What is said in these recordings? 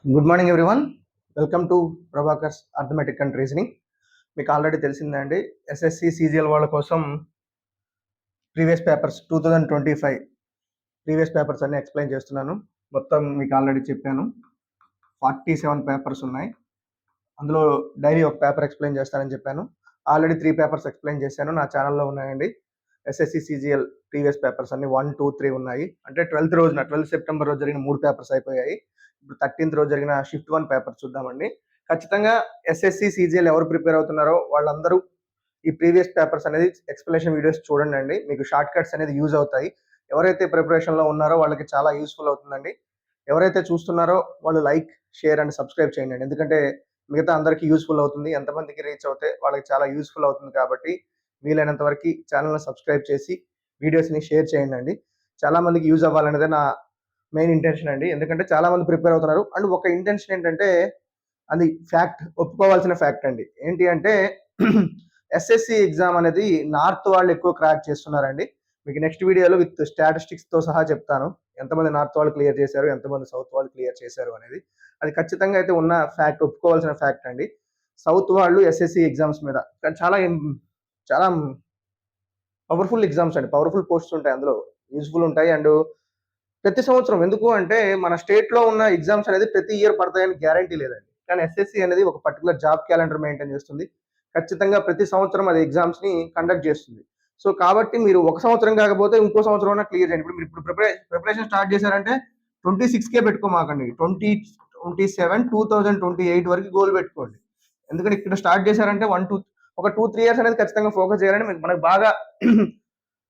Good morning everyone. Welcome to Prabhakar's arithmetic and reasoning. మీకు already తెలిసిందే అండి, ఎస్ఎస్సి సీజీఎల్ వాళ్ళ కోసం ప్రీవియస్ పేపర్స్ 2025 ప్రీవియస్ పేపర్స్ అన్ని ఎక్స్ప్లెయిన్ చేస్తున్నాను. మొత్తం మీకు ఆల్రెడీ చెప్పాను, 47 పేపర్స్ ఉన్నాయి. అందులో డైలీ ఒక పేపర్ ఎక్స్ప్లెయిన్ చేస్తానని చెప్పాను. ఆల్రెడీ 3 పేపర్స్ ఎక్స్ప్లెయిన్ చేశాను, నా ఛానల్లో ఉన్నాయండి. ఎస్ఎస్సి సీజీఎల్ ప్రీవియస్ పేపర్స్ అన్ని 1, 2, 3 ఉన్నాయి. అంటే 12 సెప్టెంబర్ రోజు జరిగిన 3 పేపర్స్ అయిపోయాయి. ఇప్పుడు 13th రోజు జరిగిన షిఫ్ట్ 1 పేపర్ చూద్దామండి. ఖచ్చితంగా ఎస్ఎస్సి సీజీఎల్ ఎవరు ప్రిపేర్ అవుతున్నారో వాళ్ళందరూ ఈ ప్రీవియస్ పేపర్స్ అనేది ఎక్స్ప్లెనేషన్ వీడియోస్ చూడండి అండి. మీకు షార్ట్ కట్స్ అనేది యూజ్ అవుతాయి. ఎవరైతే ప్రిపరేషన్లో ఉన్నారో వాళ్ళకి చాలా యూస్ఫుల్ అవుతుందండి. ఎవరైతే చూస్తున్నారో వాళ్ళు లైక్, షేర్ అండ్ సబ్స్క్రైబ్ చేయండి. ఎందుకంటే మిగతా అందరికీ యూస్ఫుల్ అవుతుంది. ఎంతమందికి రీచ్ అవుతే వాళ్ళకి చాలా యూస్ఫుల్ అవుతుంది. కాబట్టి వీలైనంత వరకు ఛానల్ని సబ్స్క్రైబ్ చేసి వీడియోస్ని షేర్ చేయండి అండి. చాలా మందికి యూజ్ అవ్వాలనేదే నా మెయిన్ ఇంటెన్షన్ అండి. ఎందుకంటే చాలా మంది ప్రిపేర్ అవుతున్నారు. అండ్ ఒక ఇంటెన్షన్ ఏంటంటే, అది ఫ్యాక్ట్, ఒప్పుకోవాల్సిన ఫ్యాక్ట్ అండి. ఏంటి అంటే ఎస్ఎస్సి ఎగ్జామ్ అనేది నార్త్ వాళ్ళు ఎక్కువ క్రాక్ చేస్తున్నారండి. మీకు నెక్స్ట్ వీడియోలో విత్ స్టాటిస్టిక్స్తో సహా చెప్తాను, ఎంతమంది నార్త్ వాళ్ళు క్లియర్ చేశారు, ఎంతమంది సౌత్ వాళ్ళు క్లియర్ చేశారు అనేది. అది ఖచ్చితంగా అయితే ఉన్న ఫ్యాక్ట్, ఒప్పుకోవాల్సిన ఫ్యాక్ట్ అండి. సౌత్ వాళ్ళు ఎస్ఎస్సి ఎగ్జామ్స్ మీద చాలా చాలా పవర్ఫుల్ ఎగ్జామ్స్ అండి, పవర్ఫుల్ పోస్ట్స్ ఉంటాయి అందులో, యూస్ఫుల్ ఉంటాయి. అండ్ ప్రతి సంవత్సరం, ఎందుకు అంటే మన స్టేట్లో ఉన్న ఎగ్జామ్స్ అనేది ప్రతి ఇయర్ పడతాయని గ్యారంటీ లేదండి. కానీ ఎస్ఎస్సి అనేది ఒక పర్టికులర్ జాబ్ క్యాలెండర్ మెయింటైన్ చేస్తుంది. ఖచ్చితంగా ప్రతి సంవత్సరం అది ఎగ్జామ్స్ని కండక్ట్ చేస్తుంది. సో కాబట్టి మీరు ఒక సంవత్సరం కాకపోతే ఇంకో సంవత్సరం క్లియర్ చేయండి. మీరు ఇప్పుడు ప్రిపరేషన్ స్టార్ట్ చేశారంటే 26కే పెట్టుకోమాకండి, 2027 2028 వరకు గోల్ పెట్టుకోండి. ఎందుకంటే ఇక్కడ స్టార్ట్ చేశారంటే ఒక 2-3 ఇయర్స్ అనేది ఖచ్చితంగా ఫోకస్ చేయాలని మనకు బాగా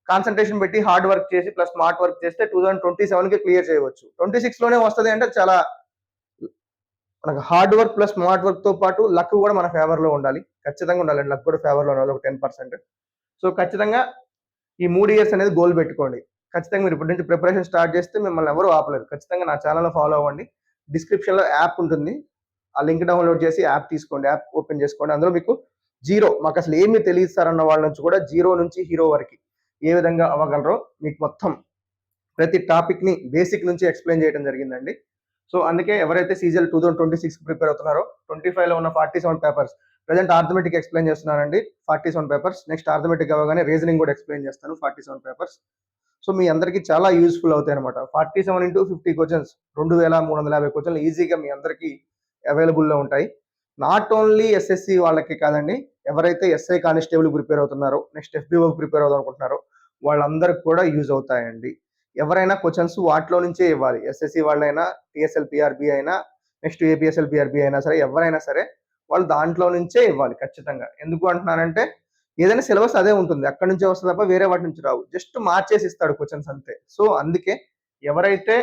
కాన్సన్ట్రేషన్ పెట్టి హార్డ్ వర్క్ చేసి ప్లస్ స్మార్ట్ వర్క్ చేస్తే 2027కి క్లియర్ చేయవచ్చు. 26లోనే వస్తుంది అంటే చాలా మనకు hard work plus smart work తో పాటు లక్ కూడా మన ఫేవర్ లో ఉండాలి. ఖచ్చితంగా ఉండాలండి, లక్ కూడా ఫేవర్ లో ఉండాలి, ఒక 10%. సో ఖచ్చితంగా ఈ 3 ఇయర్స్ అనేది గోల్ పెట్టుకోండి. ఖచ్చితంగా మీరు ఇప్పటి నుంచి ప్రిపరేషన్ స్టార్ట్ చేస్తే మిమ్మల్ని ఎవరు ఆపలేరు. ఖచ్చితంగా నా ఛానల్లో ఫాలో అవ్వండి. డిస్క్రిప్షన్లో యాప్ ఉంటుంది, ఆ లింక్ డౌన్లోడ్ చేసి యాప్ తీసుకోండి, యాప్ ఓపెన్ చేసుకోండి. అందులో మీకు మాకు అసలు ఏమి తెలియదు సార్ అన్న వాళ్ళ నుంచి కూడా జీరో నుంచి హీరో వరకు ఏ విధంగా అవ్వగలరో మీకు మొత్తం ప్రతి టాపిక్ని బేసిక్ నుంచి ఎక్స్ప్లెయిన్ చేయడం జరిగిందండి. సో అందుకే ఎవరైతే సీజల్ 2026 ప్రిపేర్ అవుతున్నారో 25లో ఉన్న 47 పేపర్స్ ప్రజెంట్ ఆర్థమెటిక్ ఎక్స్ప్లెయిన్ చేస్తున్నానండి. 47 పేపర్స్, నెక్స్ట్ ఆర్థమెటిక్ అవ్వగానే రీజనింగ్ కూడా ఎక్స్ప్లెయిన్ చేస్తాను, 47 పేపర్స్. సో మీ అందరికీ చాలా యూస్ఫుల్ అవుతాయి అనమాట. 47 into 50 క్వశ్చన్స్, 2350 క్వశ్చన్లు ఈజీగా మీ అందరికీ అవైలబుల్లో ఉంటాయి. నాట్ ఓన్లీ ఎస్ఎస్సి వాళ్ళకి కాదండి, ఎవరైతే ఎస్ఐ కానిస్టేబుల్ ప్రిపేర్ అవుతున్నారో, నెక్స్ట్ ఎఫ్బిఓ ప్రిపేర్ అవుదాం అనుకుంటున్నారో వాళ్ళందరికి కూడా యూజ్ అవుతాయండి. ఎవరైనా క్వశ్చన్స్ వాటిలో నుంచే ఇవ్వాలి. ఎస్ఎస్సి వాళ్ళైనా, టిఎస్ఎల్ పిఆర్బి అయినా, నెక్స్ట్ ఏపీఎస్ఎల్ పిఆర్బి అయినా సరే, ఎవరైనా సరే వాళ్ళు దాంట్లో నుంచే ఇవ్వాలి ఖచ్చితంగా. ఎందుకు అంటున్నానంటే ఏదైనా సిలబస్ అదే ఉంటుంది, అక్కడి నుంచే వస్తుంది తప్ప వేరే వాటి నుంచి రావు. జస్ట్ మార్చేసి ఇస్తాడు క్వశ్చన్స్ అంతే. సో అందుకే ఎవరైతే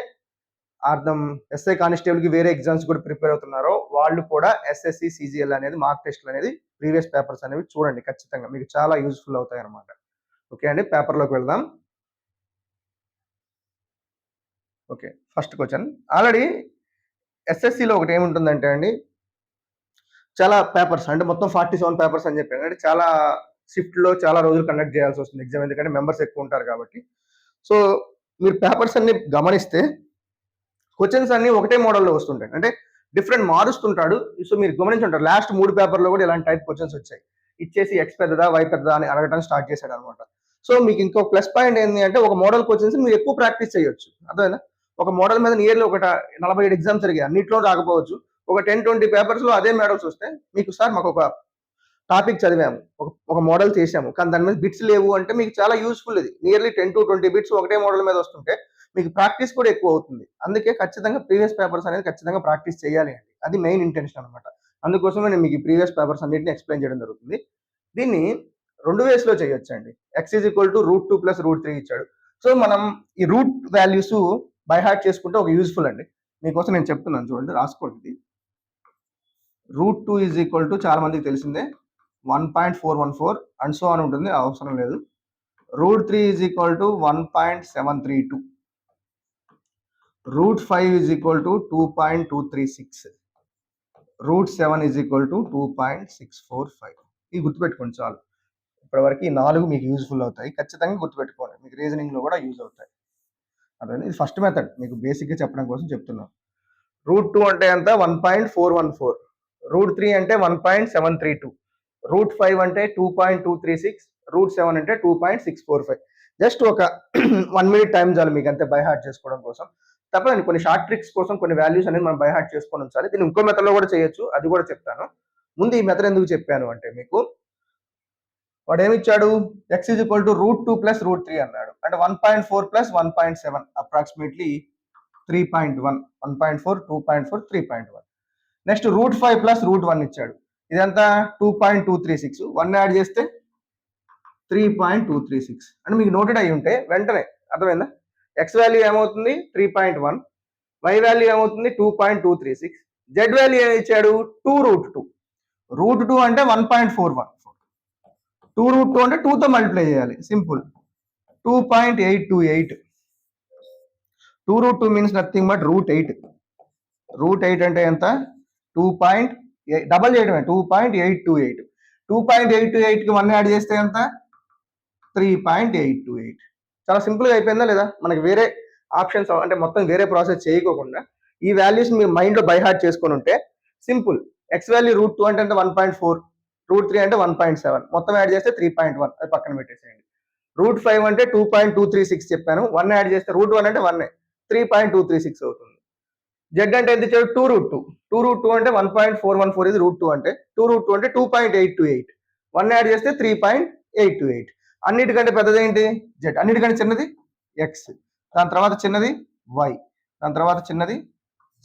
అర్థం ఎస్ఐ కానిస్టేబుల్ కి వేరే ఎగ్జామ్స్ కూడా ప్రిపేర్ అవుతున్నారో వాళ్ళు కూడా ఎస్ఎస్సి సిజిఎల్ అనేది మార్క్ టెస్ట్లు అనేది ప్రీవియస్ పేపర్స్ అనేవి చూడండి. ఖచ్చితంగా మీకు చాలా యూస్ఫుల్ అవుతాయి అనమాట. ఓకే అండి, పేపర్లోకి వెళ్దాం. Okay, first question. ఆల్రెడీ ఎస్ఎస్సిలో ఒకటి ఏముంటుందంటే అండి, చాలా పేపర్స్ అంటే మొత్తం 47 పేపర్స్ అని చెప్పాను. అంటే చాలా షిఫ్ట్లో చాలా రోజులు కండక్ట్ చేయాల్సి వస్తుంది ఎగ్జామ్, ఎందుకంటే మెంబర్స్ ఎక్కువ ఉంటారు కాబట్టి. సో మీరు పేపర్స్ అన్ని గమనిస్తే క్వశ్చన్స్ అన్ని ఒకటే మోడల్లో వస్తుంటాయి, అంటే డిఫరెంట్ మారుస్తుంటాడు. సో మీరు గమనించుంటారు, లాస్ట్ 3 పేపర్లో కూడా ఇలాంటి టైప్ క్వశ్చన్స్ వచ్చాయి. ఇచ్చేసి ఎక్స్ పెద్దదా వై పెద్దదా అని అడగడం స్టార్ట్ చేశాడు అనమాట. సో మీకు ఇంకో ప్లస్ పాయింట్ ఏంటి అంటే, ఒక మోడల్ క్వశ్చన్స్ మీరు ఎక్కువ ప్రాక్టీస్ చేయొచ్చు. అర్థమైనా? ఒక మోడల్ మీద నియర్లీ ఒక 47 ఎగ్జామ్స్ జరిగాయి, అన్నింటిలో రాకపోవచ్చు. ఒక 10-20 పేపర్స్లో అదే మోడల్స్ వస్తే మీకు సార్ మాకు ఒక టాపిక్ చదివాము, ఒక మోడల్ చేశాము, కానీ దాని మీద బిట్స్ లేవు అంటే మీకు చాలా యూస్ఫుల్. ఇది నియర్లీ 10-20 బిట్స్ ఒకటే మోడల్ మీద వస్తుంటే మీకు ప్రాక్టీస్ కూడా ఎక్కువ అవుతుంది. అందుకే ఖచ్చితంగా ప్రీవియస్ పేపర్స్ అనేది ఖచ్చితంగా ప్రాక్టీస్ చేయాలి అండి, అది మెయిన్ ఇంటెన్షన్ అనమాట. అందుకోసమే నేను మీకు ఈ ప్రీవియస్ పేపర్స్ అన్నింటిని ఎక్స్ప్లెయిన్ చేయడం జరుగుతుంది. దీన్ని 2 వేస్లో చేయొచ్చు అండి. x = √2 + √3 ఇచ్చాడు. సో మనం ఈ రూట్ వాల్యూస్ బై హార్ట్ చేసుకుంటే ఒక యూస్ఫుల్ అండి. మీకోసం నేను చెప్తున్నాను, చూడండి, రాసుకోండి. √2 చాలా మందికి తెలిసిందే, 1.414 అండ్ సో అని ఉంటుంది, అవసరం లేదు. √3 1.732, √5 2.236, √7 2.645. ఇది గుర్తుపెట్టుకోండి చాలు. ఇప్పటివరకు ఈ 4 మీకు యూజ్ఫుల్ అవుతాయి, ఖచ్చితంగా గుర్తుపెట్టుకోండి. మీకు రీజనింగ్లో కూడా యూజ్ అవుతాయి. అదే ఇది ఫస్ట్ మెథడ్, మీకు బేసిక్గా చెప్పడం కోసం చెప్తున్నాను. √2 అంటే ఎంత 1.414, √3 అంటే 1.732, √5 అంటే 2.236, √7 అంటే 2.645. జస్ట్ ఒక 1 మినిట్ టైం చాలు మీకు అంతే బై హార్ట్ చేసుకోవడం కోసం. తప్పదండి, కొన్ని షార్ట్ ట్రిక్స్ కోసం కొన్ని వాల్యూస్ అనేది మనం బై హార్ట్ చేసుకొని ఉంచాలి. దీన్ని ఇంకో మెథడ్లో కూడా చేయొచ్చు, అది కూడా చెప్తాను. ముందు ఈ మెథడ్ ఎందుకు చెప్పాను అంటే, మీకు వాడు ఏమిచ్చాడు, x is equal to √2 plus √3 అన్నాడు. అంటే 1.4 ప్లస్ 1.7 అప్రాక్సిమేట్లీ 3.1, 1.4, 2.4, 3.1. నెక్స్ట్ √5 ప్లస్ √1 ఇచ్చాడు. ఇదంతా 2.236, 1 యాడ్ చేస్తే 3.236. అంటే మీకు నోటెడ్ అయి ఉంటే వెంటనే అర్థమైందా, ఎక్స్ వాల్యూ ఏమవుతుంది 3.1, వై వాల్యూ ఏమవుతుంది 2.236, జెడ్ వాల్యూ ఏమి ఇచ్చాడు 2√2. √2 అంటే 1.41, 2√2 అంటే 2తో మల్టిప్లై చేయాలి, సింపుల్ 2.828. 2√2 means nothing but √8. √8 అంటే ఎంత 2.8, డబల్ చేయడమే 2.828. 2.828కి 1 యాడ్ చేస్తే ఎంత 3.828. చాలా సింపుల్గా అయిపోయిందా లేదా? మనకి వేరే ఆప్షన్స్ అంటే మొత్తం వేరే ప్రాసెస్ చేయకోకుండా ఈ వాల్యూస్ మీ మైండ్లో బై హార్ట్ చేసుకొని ఉంటే సింపుల్. ఎక్స్ వాల్యూ √2 అంటే 1.4, √3 అంటే 1.7, మొత్తం యాడ్ చేస్తే 3.1, అది పక్కన పెట్టేసేయండి. √5 అంటే 2.236 చెప్పాను, 1 యాడ్ చేస్తే √1 అంటే 1, 3.236 అవుతుంది. జెడ్ అంటే ఎంత ఇచ్చాడు 2√2, 2√2 అంటే 1.414, ఇది √2 అంటే 2√2 అంటే 2.828, 1 యాడ్ చేస్తే 3.828. అన్నిటికంటే పెద్దది ఏంటి జెడ్, అన్నిటికంటే చిన్నది ఎక్స్, దాని తర్వాత చిన్నది వై, దాని తర్వాత చిన్నది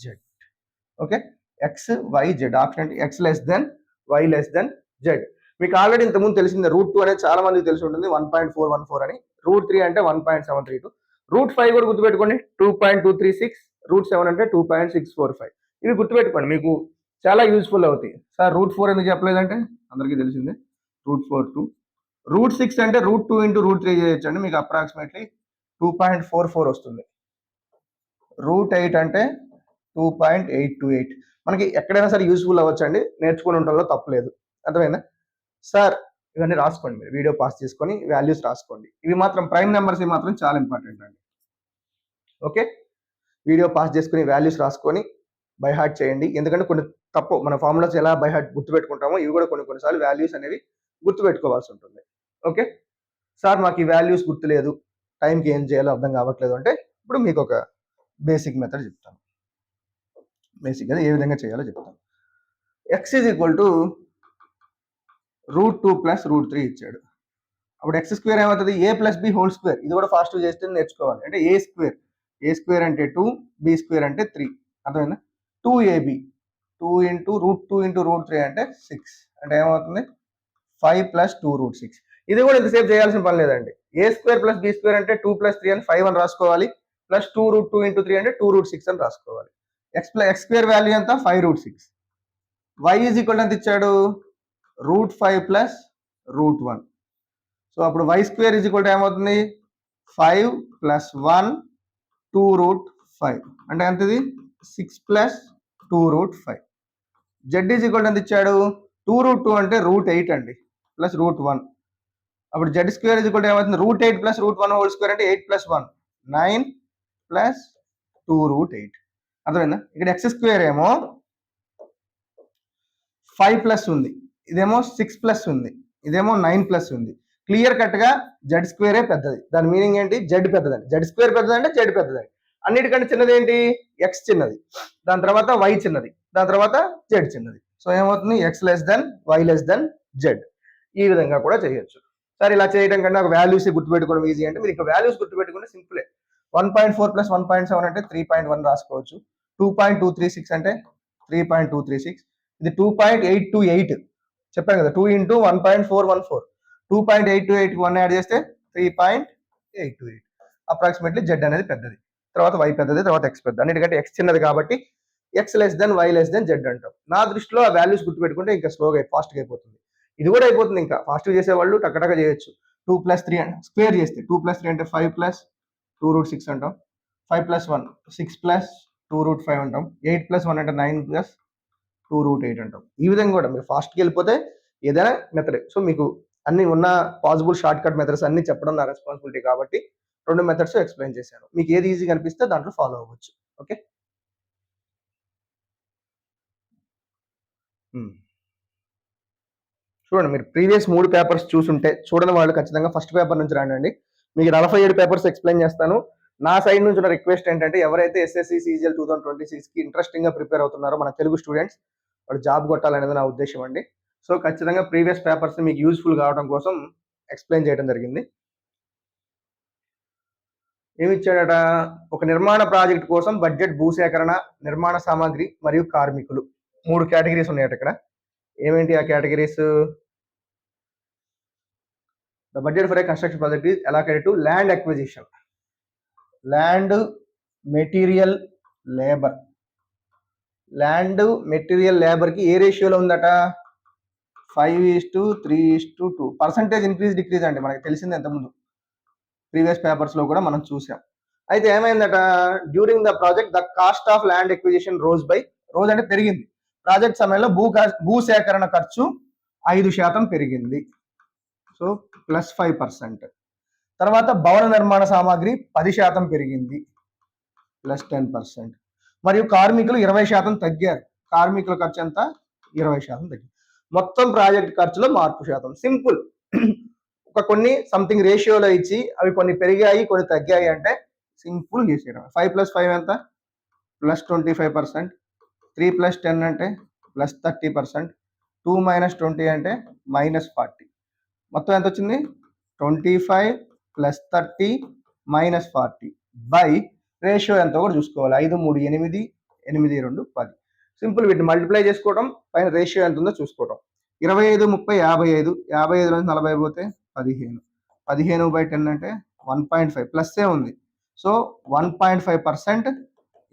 Z. Okay, X Y Z, option అంటే X less than Y less than Z. మీకు ఆల్రెడీ ఇంతకుముందు తెలిసిందే, √2 అనేది చాలా మందికి తెలిసి ఉంటుంది 1.414 అని, √3 అంటే 1.732, √5 కూడా గుర్తుపెట్టుకోండి 2.236, √7 అంటే 2.645. ఇవి గుర్తుపెట్టుకోండి, మీకు చాలా యూస్ఫుల్ అవుతాయి. సార్ √4 ఎందుకు చెప్పలేదంటే అందరికీ తెలిసిందే, √4 2, √6 అంటే √2 ఇంటూ √3 చేయొచ్చు అండి, మీకు అప్రాక్సిమేట్లీ 2.44 వస్తుంది. √8 అంటే 2.828. మనకి ఎక్కడైనా సరే యూస్ఫుల్ అవ్వచ్చు అండి, నేర్చుకుని ఉండడంలో తప్పలేదు. అర్థమైందా సార్? ఇవన్నీ రాసుకోండి, మీరు వీడియో పాస్ చేసుకొని వాల్యూస్ రాసుకోండి. ఇవి మాత్రం ప్రైమ్ నెంబర్స్ మాత్రం చాలా ఇంపార్టెంట్ అండి. ఓకే, వీడియో పాస్ చేసుకుని వాల్యూస్ రాసుకొని బై హార్ట్ చేయండి. ఎందుకంటే కొన్ని తప్పు, మన ఫార్ములాస్ ఎలా బై హార్ట్ గుర్తుపెట్టుకుంటామో ఇవి కూడా కొన్నిసార్లు వాల్యూస్ అనేవి గుర్తుపెట్టుకోవాల్సి ఉంటుంది. ఓకే సార్, మాకు ఈ వాల్యూస్ గుర్తులేదు, టైంకి ఏం చేయాలో అర్థం కావట్లేదు అంటే ఇప్పుడు మీకు ఒక బేసిక్ మెథడ్ చెప్తాను. బేసిక్గా ఏ విధంగా చేయాలో చెప్తాను. X is equal to √2 plus √3 ఇచ్చాడు. అప్పుడు ఎక్స్ స్క్వేర్ ఏమవుతుంది ఏ ప్లస్ బి హోల్ స్క్వేర్. ఇది కూడా ఫాస్ట్ చేస్తే నేర్చుకోవాలి. అంటే ఏ స్క్వేర్ అంటే 2, బి స్క్వేర్ అంటే 3. అర్థమైందా? 2ab, 2 ఇంటూ √2 ఇంటూ √3 అంటే 6. అంటే ఏమవుతుంది 5 ప్లస్ 2√6. ఇది కూడా ఇంతసేపు చేయాల్సిన పని లేదండి. ఏ స్క్వేర్ ప్లస్ బి స్క్వేర్ అంటే 2 ప్లస్ 3 అని 5 అని రాసుకోవాలి, ప్లస్ 2√2 ఇంటూ 3 అంటే 2√6 అని రాసుకోవాలి. ఎక్స్ స్క్వేర్ వాల్యూ ఎంత 5√6. వై ఈజ్ ఈక్వల్ ఎంత ఇచ్చాడు √5 ప్లస్ √1. సో అప్పుడు వై స్క్వేర్ ఈజ్ ఈక్వల్ ఏమవుతుంది 5 ప్లస్ 1 2√5 అంటే ఎంతది 6 ప్లస్ 2√5. జెడ్ ఈజ్ ఈక్వల్ ఎంత ఇచ్చాడు 2√2 అంటే √8 అండి, ప్లస్ √1. అప్పుడు జెడ్ స్క్వేర్ ఈజ్ ఈక్వల్ ఏమవుతుంది √8 ప్లస్ √1 హోల్ స్క్వేర్ అంటే 8 ప్లస్ 1 9 ప్లస్ 2√8. అర్థమైందా? ఇక్కడ ఎక్స్ స్క్వేర్ ఏమో 5 ప్లస్ ఉంది, ఇదేమో 6 ప్లస్ ఉంది, ఇదేమో 9 ప్లస్ ఉంది. క్లియర్ కట్ గా జెడ్ స్క్వేరే పెద్దది. దాని మీనింగ్ ఏంటి జెడ్ పెద్దదని. జెడ్ స్క్వేర్ పెద్దదంటే జెడ్ పెద్దదని. అన్నిటికంటే చిన్నది ఏంటి ఎక్స్ చిన్నది, దాని తర్వాత వై చిన్నది, దాని తర్వాత జెడ్ చిన్నది. సో ఏమవుతుంది X less than Y less than Z. ఈ విధంగా కూడా చేయొచ్చు. సరే ఇలా చేయడం కన్నా ఒక వాల్యూస్ గుర్తుపెట్టుకోవడం ఈజీ. అంటే మీరు ఇక వాల్యూస్ గుర్తుపెట్టుకుంటే సింపులే. 1.4 ప్లస్ 1.7 అంటే 3.1 రాసుకోవచ్చు. 2.236 అంటే 3.236. ఇది 2.828 చెప్పాను కదా, 2 ఇంటూ 1.414, 2.828కి 1 యాడ్ చేస్తే 3.828. అప్రాక్సిమేట్లీ జెడ్ అనేది పెద్దది, తర్వాత వై పెద్దది, తర్వాత ఎక్స్ పెద్దది. అన్నిటికంటే ఎక్స్ చిన్నది కాబట్టి X less than Y less than Z అంటాం. నా దృష్టిలో ఆ వాల్యూస్ గుర్తుపెట్టుకుంటే ఇంకా స్లోగా ఫాస్ట్గా అయిపోతుంది. ఇది కూడా అయిపోతుంది, ఇంకా ఫాస్ట్గా చేసేవాళ్ళు టక్కటక్క చేయొచ్చు. 2 ప్లస్ 3 స్క్వేర్ చేస్తే 2 ప్లస్ 3 అంటే 5 ప్లస్ 2√6 అంటాం, 5 ప్లస్ 1 6 ప్లస్ 2√5 అంటాం, 8 ప్లస్ 1 అంటే 9 ప్లస్ 2√8 అంటాం. ఈ విధంగా కూడా మీరు ఫాస్ట్కి వెళ్ళిపోతే ఏదైనా మెథడ్. సో మీకు అన్ని ఉన్న పాసిబుల్ షార్ట్ కట్ మెథడ్స్ అన్ని చెప్పడం నా రెస్పాన్సిబిలిటీ కాబట్టి 2 మెథడ్స్ ఎక్స్ప్లెయిన్ చేశాను. మీకు ఏది ఈజీగా అనిపిస్తే దాంట్లో ఫాలో అవ్వచ్చు. ఓకే. చూడండి, మీరు ప్రీవియస్ 3 పేపర్స్ చూసుంటే చూడని వాళ్ళు ఖచ్చితంగా ఫస్ట్ పేపర్ నుంచి రండి. మీకు 47 పేపర్స్ ఎక్స్ప్లెయిన్ చేస్తాను. నా సైడ్ నుంచి ఉన్న రిక్వెస్ట్ ఏంటంటే ఎవరైతే ఎస్ఎస్సి సిజిఎల్ 2026కి ఇంట్రెస్టింగ్గా ప్రిపేర్ అవుతున్నారో మన తెలుగు స్టూడెంట్స్ వాళ్ళు జాబ్ కొట్టాలనేది నా ఉద్దేశం అండి. సో ఖచ్చితంగా ప్రీవియస్ పేపర్స్ మీకు యూస్ఫుల్ కావడం కోసం ఎక్స్ప్లెయిన్ చేయడం జరిగింది. ఏమిచ్చాడట, ఒక నిర్మాణ ప్రాజెక్ట్ కోసం బడ్జెట్, భూసేకరణ, నిర్మాణ సామాగ్రి మరియు కార్మికులు 3 కేటగిరీస్ ఉన్నాయట ఇక్కడ. ఏమేంటి ఆ categories? The budget for a construction project is allocated to land acquisition, land, material, labor. Land material లేబర్కి ఏ రేషియోలో ఉందట? 5:3:2. పర్సంటేజ్ ఇంక్రీజ్ డిక్రీజ్ అండి, మనకి తెలిసింది ఎంతముందు ప్రీవియస్ పేపర్స్లో కూడా మనం చూసాం. అయితే ఏమైందట, during the project the cost of land acquisition రోజు అంటే పెరిగింది. ప్రాజెక్ట్ సమయంలో భూసేకరణ ఖర్చు 5% పెరిగింది. సో +5%. తర్వాత భవన నిర్మాణ సామాగ్రి 10% పెరిగింది, +10%. మరియు కార్మికులు 20% తగ్గారు. కార్మికుల ఖర్చు ఎంత? 20% తగ్గింది. మొత్తం ప్రాజెక్ట్ ఖర్చులో మార్పు శాతం. సింపుల్. కొన్ని సంథింగ్ రేషియోలో ఇచ్చి అవి కొన్ని పెరిగాయి కొన్ని తగ్గాయి అంటే సింపుల్ చేసేయడం. 5 + 5 ఎంత? +25%. 3 + 10 అంటే +30%. 2 - 20 అంటే -40. మొత్తం ఎంత వచ్చింది? 25 + 30 - 40 బై రేషియో ఎంత కూడా చూసుకోవాలి. 5, 3, 8, 8, 2, 10. సింపుల్. వీటిని మల్టిప్లై చేసుకోవడం, పైన రేషియో ఎంత ఉందో చూసుకోవడం. 25, 30, 55. 55 నుంచి 40 పోతే 15. 15/10 అంటే 1.5. ప్లస్సే ఉంది. సో 1.5%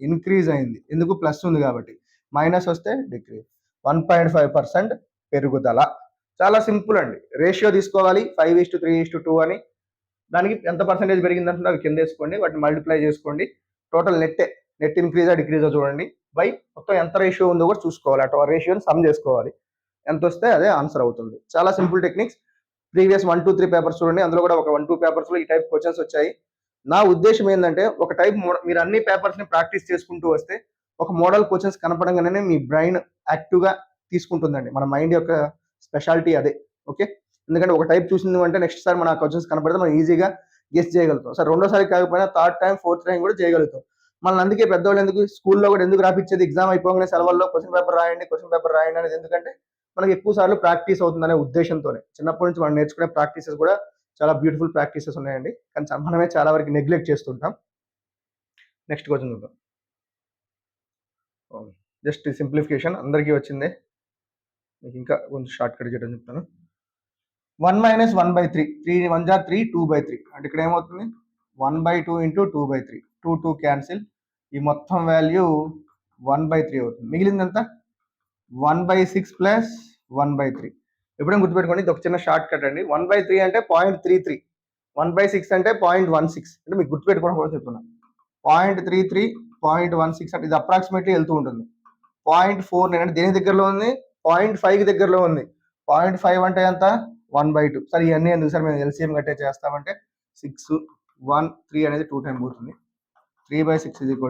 ఇంక్రీజ్ అయింది. ఎందుకు? ప్లస్ ఉంది కాబట్టి. మైనస్ వస్తే డిక్రీజ్. 1.5% పెరుగుదల. చాలా సింపుల్ అండి. రేషియో తీసుకోవాలి 5:3:2 అని. దానికి ఎంత పర్సెంటేజ్ పెరిగిందంటే అవి కింద వేసుకోండి, వాటిని మల్టిప్లై చేసుకోండి. టోటల్ నెట్ ఇంక్రీజా డిక్రీజా చూడండి. బై మొత్తం ఎంత రేషియో ఉందో కూడా చూసుకోవాలి. అటు ఆ రేషియోని సమ్ చేసుకోవాలి. ఎంత వస్తే అదే ఆన్సర్ అవుతుంది. చాలా సింపుల్ టెక్నిక్స్. ప్రీవియస్ 1, 2, 3 పేపర్స్ చూడండి. అందులో కూడా ఒక 1, 2 పేపర్స్లో ఈ టైప్ క్వశ్చన్స్ వచ్చాయి. నా ఉద్దేశం ఏంటంటే ఒక టైప్ మీరు అన్ని పేపర్స్ని ప్రాక్టీస్ చేసుకుంటూ వస్తే ఒక మోడల్ క్వశ్చన్స్ కనపడంగానే మీ బ్రెయిన్ యాక్టివ్గా తీసుకుంటుందండి. మన మైండ్ యొక్క స్పెషాలిటీ అదే. ఓకే, ఎందుకంటే ఒక టైప్ చూసింది అంటే నెక్స్ట్ సారి మన క్వశ్చన్స్ కనపడితే మనం ఈజీగా గెస్ చేయగలుగుతాం. సార్ రెండోసారి కాకపోయినా థర్డ్ టైం, ఫోర్త్ టైం కూడా చేయగలుగుతాం. మళ్ళీ అందుకే పెద్దవాళ్ళు ఎందుకు స్కూల్లో కూడా ఎందుకు రాపిచ్చేది, ఎగ్జామ్ అయిపోగానే సెలవుల్లో క్వశ్చన్ పేపర్ రాయండి అనేది. ఎందుకంటే మనకి ఎక్కువ సార్లు ప్రాక్టీస్ అవుతుందనే ఉద్దేశంతోనే. చిన్నప్పటి నుంచి మనం నేర్చుకునే ప్రాక్టీసెస్ కూడా చాలా బ్యూటిఫుల్ ప్రాక్టీసెస్ ఉన్నాయండి. కానీ మనమే చాలా వరకు నెగ్లెక్ట్ చేస్తుంటాం. నెక్స్ట్ క్వశ్చన్ చూద్దాం. జస్ట్ సింప్లిఫికేషన్ అందరికీ వచ్చిందే, మీకు ఇంకా కొంచెం షార్ట్ కట్ చేయడం చెప్తాను. 1 - 1/3. 3 × 1 = 3, 2/3. అంటే ఇక్కడ ఏమవుతుంది? 1/2 × 2/3. 2 క్యాన్సిల్. ఈ మొత్తం వాల్యూ 1/3 అవుతుంది. మిగిలింది ఎంత? 1/6 + 1/3. ఎప్పుడైనా గుర్తుపెట్టుకోండి, ఇది ఒక చిన్న షార్ట్ కట్ అండి. 1/3 అంటే 0.33. 1/6 అంటే 0.16. అంటే మీకు గుర్తుపెట్టుకోవడం కూడా చెప్తున్నా. 0.33, 0.16 అంటే ఇది అప్రాక్సిమేట్లీ వెళ్తూ ఉంటుంది. 0.49 అంటే దేని దగ్గరలో ఉంది? 0.5కి దగ్గరలో ఉంది. 0.5 అంటే ఎంత? 1/2. సార్ ఇవన్నీ ఎందుకు సార్, మేము ఎల్సిఎం గట్టే చేస్తామంటే 6, 1, 3 అనేది 2 టైం పోతుంది. 3/6 =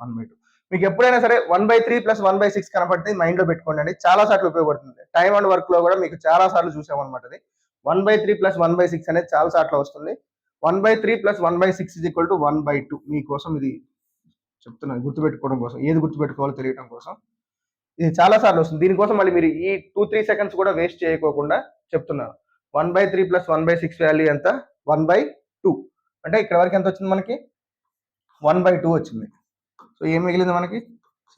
1/2. మీకు ఎప్పుడైనా సరే 1/3 + 1/6 కనపడితే మైండ్లో పెట్టుకోండి. చాలా సార్లు ఉపయోగపడుతుంది. టైమ్ అండ్ వర్క్లో కూడా మీకు చాలా సార్లు చూసామన్నమాట. అది 1/3 + 1/6 అనేది చాలా సార్లు వస్తుంది. 1/3 + 1/6 = 1/2. మీకోసం ఇది చెప్తున్నాను, గుర్తుపెట్టుకోవడం కోసం. ఏది గుర్తుపెట్టుకోవాలో తెలియడం కోసం ఇది చాలా సార్లు వస్తుంది. దీనికోసం మళ్ళీ మీరు ఈ 2-3 సెకండ్స్ కూడా వేస్ట్ చేయకోకుండా చెప్తున్నాను. 1/3 + 1/6 వాల్యూ ఎంత? 1/2. అంటే ఇక్కడ వరకు ఎంత వచ్చింది మనకి? 1/2 వచ్చింది. సో ఏం మిగిలింది మనకి?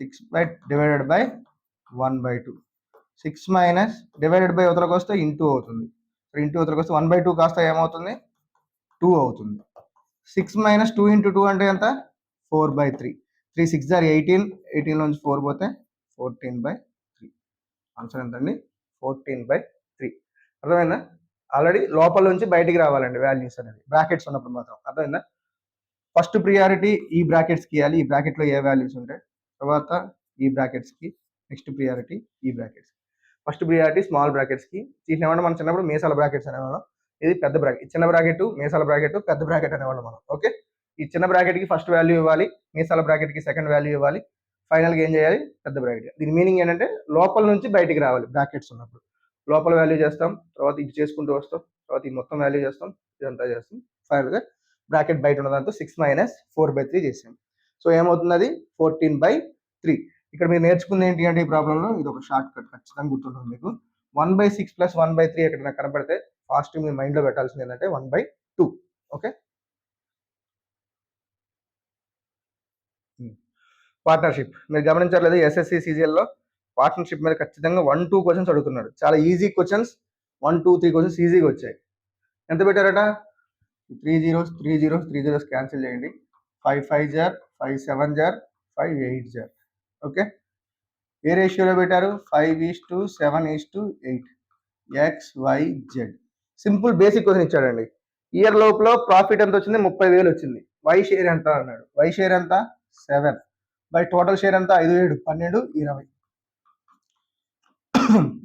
6 డివైడెడ్ బై 1/2. 6 - డివైడెడ్ బై అవతలకు వస్తే ఇంటూ అవుతుంది. ఇంటూ అవతలకు వస్తే 1/2 కాస్త ఏమవుతుంది? 2 అవుతుంది. 6 - 2 × 2 అంటే ఎంత? 4/3. 3 × 6 = 18. 18 నుంచి 4 పోతే 14/3. ఆన్సర్ ఎంతండి? 14/3. అర్థమైందా? ఆల్రెడీ లోపల నుంచి బయటికి రావాలండి వాల్యూస్ అనేది, బ్రాకెట్స్ ఉన్నప్పుడు మాత్రం. అర్థమైందా? ఫస్ట్ ప్రియారిటీ ఈ బ్రాకెట్స్కి ఇవ్వాలి. ఈ బ్రాకెట్లో ఏ వాల్యూస్ ఉంటాయి, తర్వాత ఈ బ్రాకెట్స్కి, నెక్స్ట్ ప్రియారిటీ ఈ బ్రాకెట్స్. ఫస్ట్ ప్రియారిటీ స్మాల్ బ్రాకెట్స్కి తీసినామంటే మనం చిన్నప్పుడు మీసాల బ్రాకెట్స్ అనేవాళ్ళం. ఇది పెద్ద బ్రాకెట్. చిన్న బ్రాకెట్, మీసాల బ్రాకెట్, పెద్ద బ్రాకెట్ అనేవాళ్ళం మనం. ఓకే, ఈ చిన్న బ్రాకెట్కి ఫస్ట్ వాల్యూ ఇవ్వాలి, మీసాల బ్రాకెట్కి సెకండ్ వాల్యూ ఇవ్వాలి, ఫైనల్గా ఏం చేయాలి, పెద్ద బ్రాకెట్. దీని మీనింగ్ ఏంటంటే లోపల నుంచి బయటికి రావాలి బ్రాకెట్స్ ఉన్నప్పుడు. లోపల వాల్యూ చేస్తాం, తర్వాత ఇది చేసుకుంటూ వస్తాం, తర్వాత ఇది మొత్తం వాల్యూ చేస్తాం, ఇదంతా చేస్తాం. ఫైనల్గా బ్రాకెట్ బయట ఉన్నదంతా 6 - 4/3 చేసాం. సో ఏమవుతుంది, అది 14/3. ఇక్కడ మీరు నేర్చుకుంది ఏంటి అంటే ఈ ప్రాబ్లంలో ఇది ఒక షార్ట్ కట్ ఖచ్చితంగా గుర్తుంటుంది మీకు. 1/6 + 1/3 ఎక్కడైనా కనపడితే ఫాస్ట్ మీ మైండ్లో పెట్టాల్సింది ఏంటంటే 1/2. ఓకే. పార్ట్నర్షిప్ మీరు గమనించట్లేదు, ఎస్ఎస్సి సిజిఎల్లో పార్ట్నర్షిప్ మీద ఖచ్చితంగా 1-2 క్వశ్చన్స్ అడుగుతున్నాడు. చాలా ఈజీ క్వశ్చన్స్, 1-2-3 క్వశ్చన్స్ ఈజీగా వచ్చాయి. ఎంత పెట్టారట, 3 zeros 3 zeros 3 zeros క్యాన్సిల్ చేయండి. 5 5 జార్ 5 7 జార్ 5 8 జార్. ఓకే. ఏ రేషియోలో పెట్టారు, 5:7:8 XYZ. సింపుల్ బేసిక్ క్వశ్చన్ ఇచ్చాడండి. ఇయర్ లోపల ప్రాఫిట్ ఎంత వచ్చింది, 30,000 వచ్చింది. వై షేర్ ఎంత అన్నాడు, వై షేర్ ఎంత 7 బై టోటల్ షేర్ ఎంత 5 7 12 20.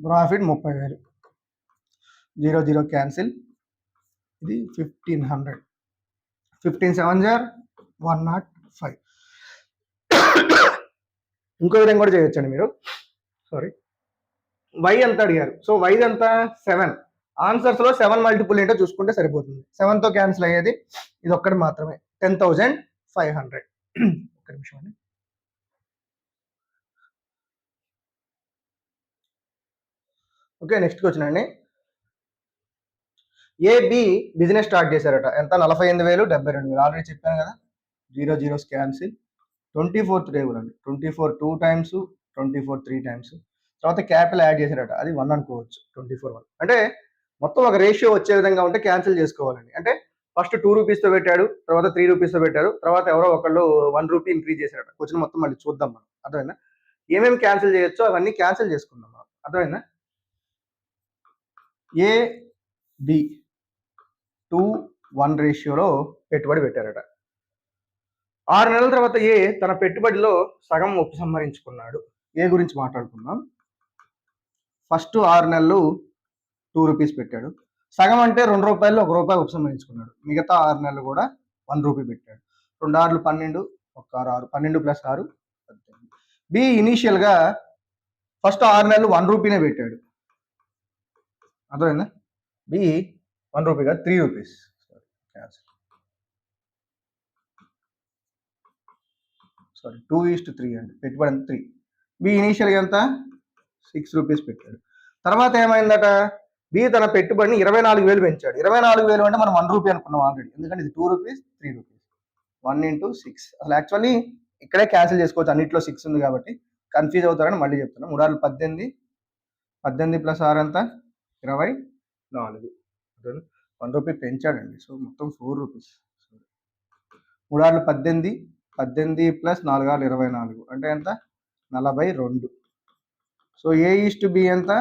ప్రాఫిట్ 30,000. 0 0 క్యాన్సిల్. ఇది 1500. 15 7 జార్ 105. ఇంకో విధంగా కూడా చేయొచ్చండి మీరు. సారీ, వై ఎంత అడిగారు, సో వై ఎంత 7. ఆన్సర్స్ లో 7 మల్టిపుల్ ఏంటో చూసుకుంటే సరిపోతుంది. 7 తో క్యాన్సిల్ అయ్యేది ఇది ఒక్కటి మాత్రమే, 10,500. ఒక్క నిమిషం అండి. ఓకే, నెక్స్ట్ క్వశ్చన్ అండి. ఏబి బిజినెస్ స్టార్ట్ చేశారట, ఎంత 48,072. ఆల్రెడీ చెప్పాను కదా, 0 zeros క్యాన్సిల్. 24th టేబుల్ అండి, 24 2 times, 24 3 times. తర్వాత క్యాపిటల్ యాడ్ చేశారట, అది 1 అనుకోవచ్చు. 24 1 అంటే మొత్తం ఒక రేషియో వచ్చే విధంగా ఉంటే క్యాన్సిల్ చేసుకోవాలండి. అంటే ఫస్ట్ 2 రూపీస్తో పెట్టాడు, తర్వాత 3 రూపీస్తో పెట్టారు, తర్వాత ఎవరో ఒకళ్ళు 1 రూపీ ఇంక్రీజ్ చేశారట. క్వశ్చన్ మొత్తం మళ్ళీ చూద్దాం మనం, అర్థమైందా. ఏమేమి క్యాన్సిల్ చేయొచ్చో అవన్నీ క్యాన్సిల్ చేసుకుందాం మనం, అర్థమైందా. ఏ బి 2:1 రేషియోలో పెట్టుబడి పెట్టారట. 6 నెలల తర్వాత ఏ తన పెట్టుబడిలో సగం ఉపసంహరించుకున్నాడు. ఏ గురించి మాట్లాడుకుందాం. ఫస్ట్ 6 నెలలు 2 రూపీస్ పెట్టాడు, సగం అంటే 2 రూపాయలు 1 రూపాయి ఉపసంహరించుకున్నాడు. మిగతా 6 నెలలు కూడా 1 రూపీ పెట్టాడు. 2 6 12, 1 6 6, 12 + 6 18. బి ఇనీషియల్ గా ఫస్ట్ 6 నెలలు 1 రూపీనే పెట్టాడు, అర్థమైందా. బి 1 రూపీ కాదు 3 రూపీస్. సారీ 2:3 అండి, పెట్టుబడి ఎంత 3. బి ఇనీషియల్గా ఎంత 6 రూపీస్ పెట్టాడు. తర్వాత ఏమైందట, బి తన పెట్టుబడిని 24,000 పెంచాడు. 24,000 అంటే మనం 1 రూపీ అనుకున్నాం ఆల్రెడీ, ఎందుకంటే ఇది 2 రూపీస్ 3 రూపీస్. 1 × 6. అసలు యాక్చువల్లీ ఇక్కడే క్యాన్సిల్ చేసుకోవచ్చు, అన్నిట్లో 6 ఉంది కాబట్టి. కన్ఫ్యూజ్ అవుతారని మళ్ళీ చెప్తున్నాం. 3 6 18, 18 + 6 ఎంత 24. 1 రూపీ పెంచాడండి, సో మొత్తం 4 రూపీస్. 3 6 18, 18 + 4 6 24 అంటే ఎంత 42. సో ఏ ఈస్ట్ బి ఎంత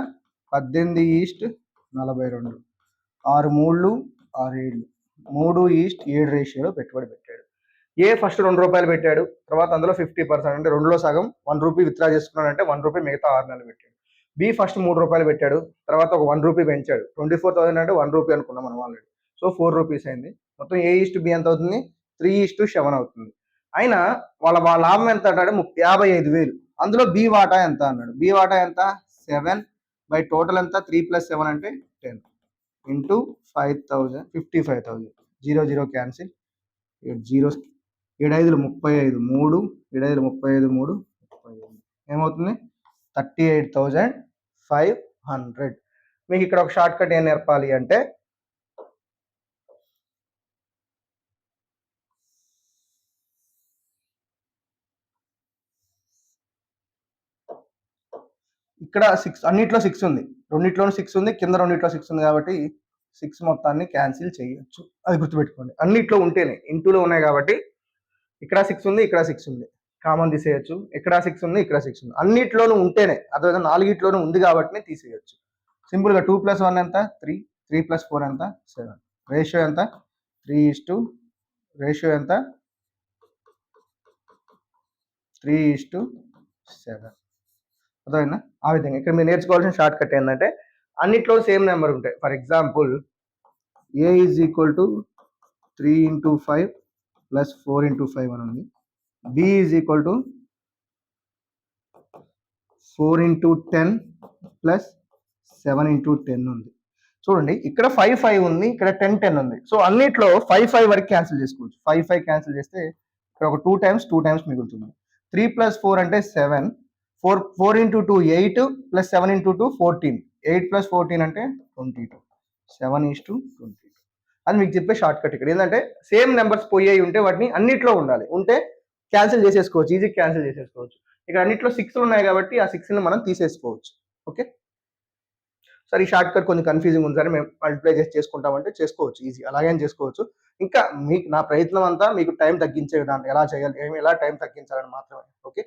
18:42. 6 3 6 7 3:7 రేషియోలో పెట్టుబడి పెట్టాడు. ఏ ఫస్ట్ 2 రూపాయలు పెట్టాడు, తర్వాత అందులో 50% అంటే 2లో సగం 1 రూపీ విత్డ్రా చేసుకున్నాడు, అంటే 1 రూపీ మిగతా 6 నెలలు పెట్టాడు. బి ఫస్ట్ 3 రూపాయలు పెట్టాడు, తర్వాత ఒక 1 రూపీ పెంచాడు. 24,000 అంటే 1 రూపీ అనుకున్నాం మనం ఆల్రెడీ, సో 4 రూపీస్ అయింది. మొత్తం ఏ ఈస్ట్ బి ఎంత అవుతుంది 3:7 అవుతుంది. అయినా వాళ్ళ లాభం ఎంత అంటే 55,000. అందులో బి వాటా ఎంత అన్నాడు. బి వాటా ఎంత 7 బై టోటల్ ఎంత 3 + 7 అంటే 10 ఇంటూ 5,000 55,000. 0 0 క్యాన్సిల్. 8 zeros 7 5 35 3 7 5 35 3 ఏమవుతుంది 38,500. మీకు ఇక్కడ ఒక షార్ట్ కట్ ఏం నేర్పాలి అంటే ఇక్కడ 6 అన్నిట్లో 6 ఉంది, రెండిట్లోనూ 6 ఉంది, కింద రెండిట్లో 6 ఉంది కాబట్టి 6 మొత్తాన్ని క్యాన్సిల్ చేయొచ్చు. అది గుర్తుపెట్టుకోండి, అన్నిట్లో ఉంటేనే. ఇంటూలో ఉన్నాయి కాబట్టి ఇక్కడ 6 ఉంది, ఇక్కడ 6 ఉంది, కామన్ తీసేయచ్చు. ఇక్కడ 6 ఉంది, ఇక్కడ 6 ఉంది, అన్నిట్లోనూ ఉంటేనే. అదే 4 ఉంది కాబట్టి తీసేయచ్చు. సింపుల్గా 2 + 1 ఎంత 3, 3 + 4 ఎంత 7. రేషియో ఎంత 3:, రేషియో ఎంత 3:7. అర్థమైందా. ఆ విధంగా ఇక్కడ మీరు నేర్చుకోవాల్సిన షార్ట్ కట్ ఏంటంటే అన్నిట్లో సేమ్ నెంబర్ ఉంటాయి. For example A is equal to 3 × 5 + 4 × 5 అని ఉంది. B is equal to 4 into 10 plus 7 into 10 ఉంది. చూడండి ఇక్కడ 5 5 ఉంది, ఇక్కడ 10 10 ఉంది. సో అన్నిట్లో 5 5 వరకు క్యాన్సిల్ చేసుకోవచ్చు. 5 5 క్యాన్సిల్ చేస్తే ఇక్కడ ఒక 2 టైమ్స్ మిగులుతుంది. 3 + 4 అంటే 7. 4 into 2 8 ప్లస్ 7 into 2 14. 8 + 14 అంటే 22. 7:22. అది మీకు చెప్పే షార్ట్ కట్ ఇక్కడ ఏంటంటే సేమ్ నెంబర్స్ పోయాయి ఉంటే వాటిని అన్నిట్లో ఉండాలి, ఉంటే క్యాన్సిల్ చేసేసుకోవచ్చు, ఈజీ క్యాన్సిల్ చేసేసుకోవచ్చు. ఇక్కడ అన్నిట్లో 6 ఉన్నాయి కాబట్టి ఆ 6ని మనం తీసేసుకోవచ్చు. ఓకే, సరే ఈ షార్ట్ కట్ కొంచెం కన్ఫ్యూజింగ్ ఉంది సరే, మేము మల్టిప్లై చేసుకుంటామంటే చేసుకోవచ్చు, ఈజీ అలాగే చేసుకోవచ్చు. ఇంకా మీకు నా ప్రయత్నం అంతా మీకు టైం తగ్గించే విధానం ఎలా చేయాలి, ఎలా టైం తగ్గించాలని మాత్రమే. Okay,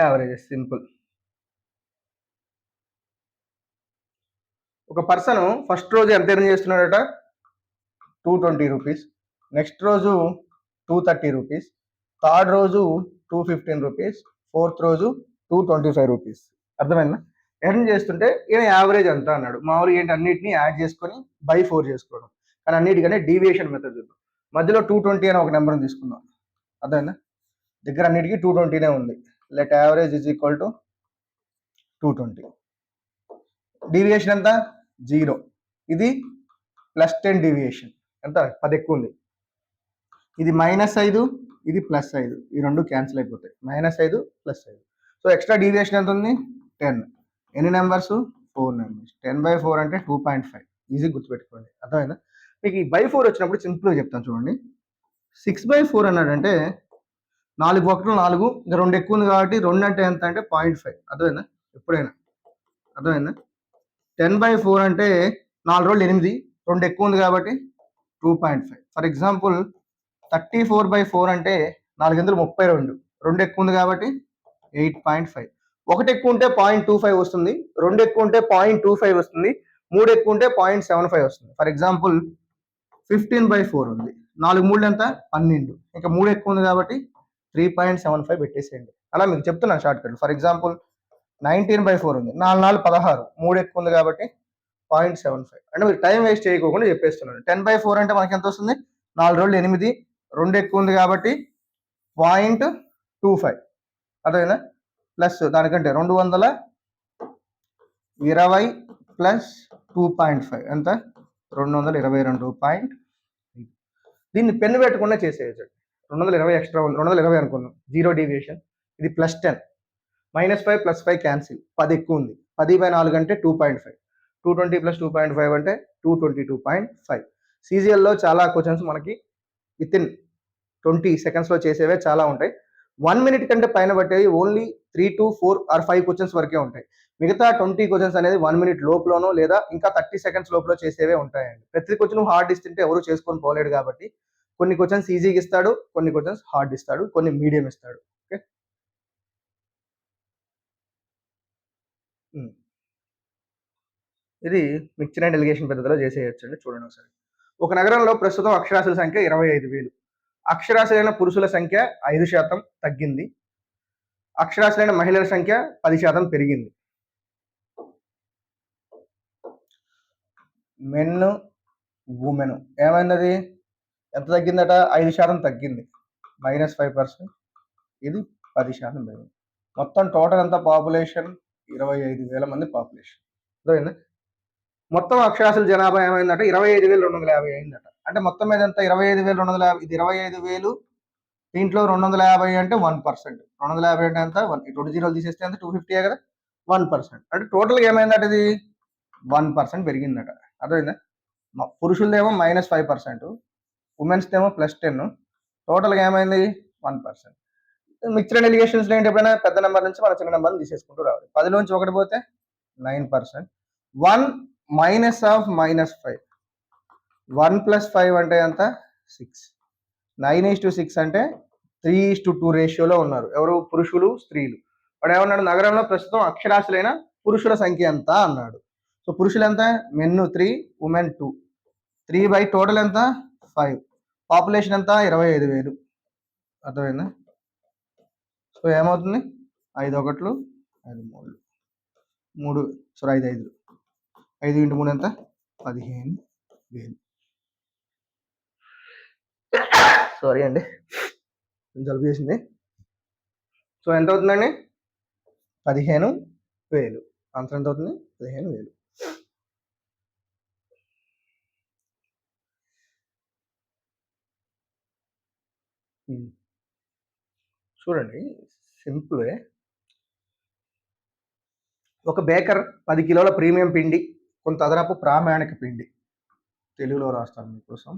average simple. ఒక పర్సన్ ఫస్ట్ రోజు ఎంత ఎర్న్ చేస్తున్నాడట, 220 రూపీస్. నెక్స్ట్ రోజు 230 రూపీస్. థర్డ్ రోజు 215 రూపీస్. ఫోర్త్ రోజు 225 రూపీస్. అర్థమైందా? ఎర్న్ చేస్తుంటే ఈయన యావరేజ్ అంతా అన్నాడు. మామూలుగా ఏంటి అన్నిటిని యాడ్ చేసుకొని బై 4 చేసుకోవడం, కానీ అన్నిటికనే డీవియేషన్ మెథడ్ చూద్దాం. మధ్యలో 220 అని ఒక నెంబర్ని తీసుకుందాం. అర్థమైందా? దగ్గర అన్నిటికీ 220నే ఉంది. Let average is equal to 220. Deviation ఎంత? 0. ఇది +10 డీవియేషన్ ఎంత? 10 ఎక్కువ ఉంది. ఇది -5, ఇది +5. ఈ రెండు క్యాన్సిల్ అయిపోతాయి. -5 +5. సో ఎక్స్ట్రా డీవియేషన్ ఎంత ఉంది? 10. ఎన్ని నెంబర్స్? 4 నెంబర్స్. 10/4 అంటే 2.5. ఈజీ గుర్తుపెట్టుకోండి. అర్థమైందా? మీకు ఈ బై 4 వచ్చినప్పుడు సింపుల్గా చెప్తాను చూడండి. 6/4 అన్నాడంటే 4 1 4, ఇంకా 2 ఎక్కువ ఉంది కాబట్టి 2 అంటే ఎంత అంటే 0.5. అర్థమైందా? ఎప్పుడైనా అర్థమైందా? 10/4 అంటే 4 రోజులు 8, 2 ఎక్కువ ఉంది కాబట్టి 2.5. ఫర్ ఎగ్జాంపుల్ 34/4 అంటే 4 గంటలు 32, 2 ఎక్కువ ఉంది కాబట్టి 8.5. 1 ఎక్కువ ఉంటే 0.25 వస్తుంది, 2 ఎక్కువ ఉంటే 0.25 వస్తుంది, 3 ఎక్కువ ఉంటే 0.75 వస్తుంది. ఫర్ ఎగ్జాంపుల్ 15/4 ఉంది, 4 3 ఎంత? 12, ఇంకా 3 ఎక్కువ ఉంది కాబట్టి 3.75 పెట్టేసేయండి. అలా మీకు చెప్తున్నాను షార్ట్ కట్. ఫర్ ఎగ్జాంపుల్ 19/4 ఉంది, 4 4 16, 3 ఎక్కువ ఉంది కాబట్టి 0.75. అంటే మీరు టైం వేస్ట్ చేయకోకుండా చెప్పేస్తున్నాను. 10/4 అంటే మనకి ఎంత వస్తుంది? 4 రోజులు 8, 2 ఎక్కువ ఉంది కాబట్టి 0.25. అర్థమైందా? ప్లస్ దానికంటే 220 ప్లస్ 2.5 ఎంత? 222. దీన్ని పెన్ను పెట్టకుండా చేసేయచ్చు. 220 ఎక్స్ట్రా ఉంది, 220 అనుకున్నాం, 0 డీవియేషన్. ఇది +10. -5 +5 క్యాన్సిల్. 10 ఎక్కువ ఉంది, 10/4 అంటే 2.5. 220 + 2.5 అంటే 222.5. CGLలో చాలా క్వశ్చన్స్ మనకి వితిన్ 20 సెకండ్స్లో చేసేవే చాలా ఉంటాయి. 1 మినిట్ కంటే పైన పట్టేవి ఓన్లీ 3 to 4 or 5 క్వశ్చన్స్ వరకే ఉంటాయి. మిగతా 20 క్వశ్చన్స్ అనేది 1 మినిట్ లోపులోనో లేదా ఇంకా 30 సెకండ్స్ లోపల చేసేవే ఉంటాయండి. ప్రతి క్వశ్చన్ హార్డ్ ఇస్తుంటే ఎవరు చేసుకొని పోలేడు కాబట్టి కొన్ని క్వశ్చన్స్ ఈజీగా ఇస్తాడు, కొన్ని క్వశ్చన్స్ హార్డ్ ఇస్తాడు, కొన్ని మీడియం ఇస్తాడు. ఓకే, ఇది మిక్చర్ అండ్ డెలిగేషన్ పద్ధతిలో చేసేయచ్చండి. చూడండి ఒకసారి. ఒక నగరంలో ప్రస్తుతం అక్షరాస్యుల సంఖ్య 25,000. అక్షరాస్యులైన పురుషుల సంఖ్య 5% తగ్గింది. అక్షరాస్యులైన మహిళల సంఖ్య 10% పెరిగింది. మెన్, ఉమెన్ ఏమైంది? ఎంత తగ్గిందట? 5% తగ్గింది, -5%. ఇది 10% పెరిగింది. మొత్తం టోటల్ ఎంత పాపులేషన్? 25,000 మంది పాపులేషన్. అర్థమైందా? మొత్తం అక్షరాస్యుల జనాభా ఏమైందంటే 25,250 అయిందట. అంటే మొత్తం మీద ఎంత? 25,250. ఇది 25,000, దీంట్లో 250 అంటే 1%. 250 అంటే ఎంత? 20 జీరోలు తీసేస్తే ఎంత? 250 కదా, 1%. అంటే టోటల్గా ఏమైందట? ఇది 1% పెరిగిందట. అర్థమైందా? పురుషులదేమో -5%, ఉమెన్స్దేమో +10. టోటల్గా ఏమైంది? 1%. మిక్స్డ్ అండ్ ఎలిగేషన్స్లో ఏంటి? ఎప్పుడైనా పెద్ద నెంబర్ నుంచి మన చిన్న నెంబర్ని తీసేసుకుంటూ రావాలి. 10లోంచి 1 పోతే 9%. 1 -5. 1 + 5 అంటే ఎంత? 6. 9:6 అంటే 3:2 రేషియోలో ఉన్నారు. ఎవరు? పురుషులు, స్త్రీలు. వాడు ఏమన్నాడు? నగరంలో ప్రస్తుతం అక్షరాస్యులైన పురుషుల సంఖ్య ఎంత అన్నాడు. సో పురుషులు ఎంత? Men 3, women 2. 3 టోటల్ ఎంత? 5. పాపులేషన్ ఎంత? 25,000. అర్థమైందా? సో ఏమవుతుంది? 5 1 5 3 3 సారీ 5 5 5 × 3 ఎంత? 15,000. సారీ అండి, జలుబు చేసింది. సో ఎంత అవుతుందండి? 15,000. ఆన్సర్ ఎంత అవుతుంది? 15,000. చూడండి, సింపులే. ఒక బేకర్ 10 కిలోల ప్రీమియం పిండి, కొంత అదనపు ప్రామాణిక పిండి. తెలుగులో రాస్తాను మీకోసం.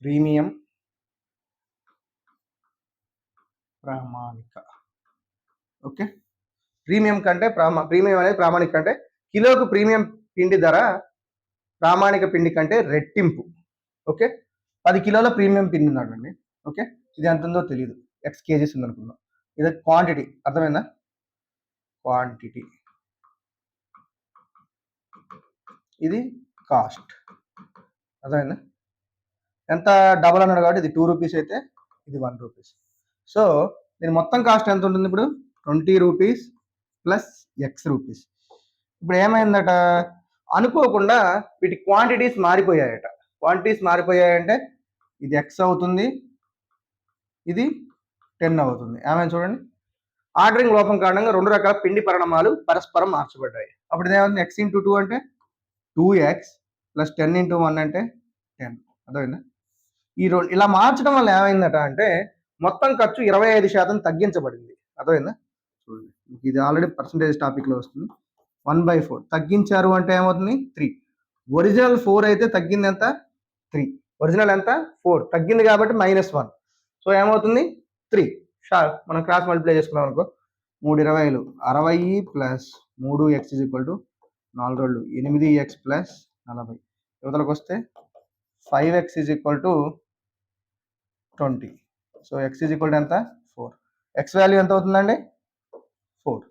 ప్రీమియం ప్రామాణిక. ఓకే, ప్రీమియం కంటే ప్రీమియం అనేది ప్రామాణిక కంటే కిలోకు ప్రీమియం పిండి ధర ప్రామాణిక పిండి కంటే రెట్టింపు. ఓకే, 10 కిలోల ప్రీమియం పిండి ఉన్నాడండి. ఓకే, ఇది ఎంత ఉందో తెలియదు, ఎక్స్ కేజీస్ ఉందనుకుందాం. ఇది క్వాంటిటీ, అర్థమైందా? క్వాంటిటీ. ఇది కాస్ట్, అర్థమైందా? ఎంత? డబల్ అన్నాడు కాబట్టి ఇది 2 రూపీస్ అయితే ఇది 1 రూపీస్. సో దీని మొత్తం కాస్ట్ ఎంత ఉంటుంది ఇప్పుడు? 20 రూపీస్ ప్లస్ ఎక్స్ రూపీస్. ఇప్పుడు ఏమైందట? అనుకోకుండా వీటి క్వాంటిటీస్ మారిపోయాయట. క్వాంటిటీస్ మారిపోయాయంటే ఇది ఎక్స్ అవుతుంది, ఇది 10 అవుతుంది. ఏమైనా చూడండి, ఆర్డరింగ్ లోపం కారణంగా 2 రకాల పిండి పరిణామాలు పరస్పరం మార్చబడ్డాయి. అప్పుడు ఇదేమవుతుంది? ఎక్స్ ఇంటూ 2 అంటే 2x ప్లస్ 10 ఇంటూ 1 అంటే 10. అర్థమైందా? ఈ రెండు ఇలా మార్చడం వల్ల ఏమైందట అంటే మొత్తం ఖర్చు 25% తగ్గించబడింది. అర్థమైందా? చూడండి, ఇది ఆల్రెడీ పర్సంటేజ్ టాపిక్లో వస్తుంది. 1/4 తగ్గించారు అంటే ఏమవుతుంది? 3. ఒరిజినల్ 4 అయితే తగ్గింది ఎంత? 3. ఒరిజినల్ ఎంత? 4 తగ్గింది కాబట్టి -1. సో ఏమవుతుంది? 3. మనం క్రాస్ మల్టిప్లై చేసుకున్నాం అనుకో, 3 20 60 ప్లస్ 3x = 4 2 8x ప్లస్ 40. యువతలకు వస్తే 5x = 20. సో x ఎంత? 4. x వాల్యూ ఎంత అవుతుందండి? 4.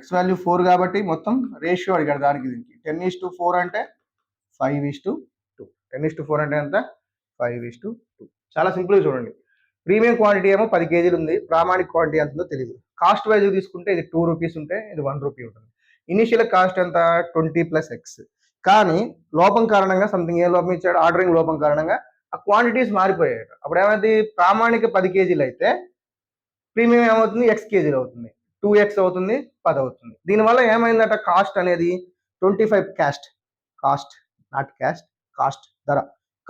x వాల్యూ 4 కాబట్టి మొత్తం రేషియో అడిగాడు దానికి దీనికి. 10:4 అంటే 5:2. 10:4 అంటే ఎంత? 5:2. చాలా సింపుల్గా చూడండి. ప్రీమియం క్వాంటిటీ ఏమో 10 కేజీలు ఉంది, ప్రామాణిక క్వాంటిటీ ఎంత ఉందో తెలియదు. కాస్ట్ వైజ్ తీసుకుంటే ఇది 2 రూపీస్ ఉంటే ఇది 1 రూపీ ఉంటుంది. ఇనిషియల్ కాస్ట్ ఎంత? 20 ప్లస్ ఎక్స్. కానీ లోపం కారణంగా సంథింగ్, ఏ లోపం ఇచ్చాడు? ఆర్డరింగ్ లోపం కారణంగా ఆ క్వాంటిటీస్ మారిపోయాయి. అప్పుడు ఏమైంది? ప్రామాణిక 10 కేజీలు అయితే ప్రీమియం ఏమవుతుంది? ఎక్స్ కేజీలు అవుతుంది, 2x అవుతుంది, 10 అవుతుంది. దీనివల్ల ఏమైందట? కాస్ట్ అనేది 25 కాస్ట్ నాట్ క్యాస్ట్, కాస్ట్ ధర.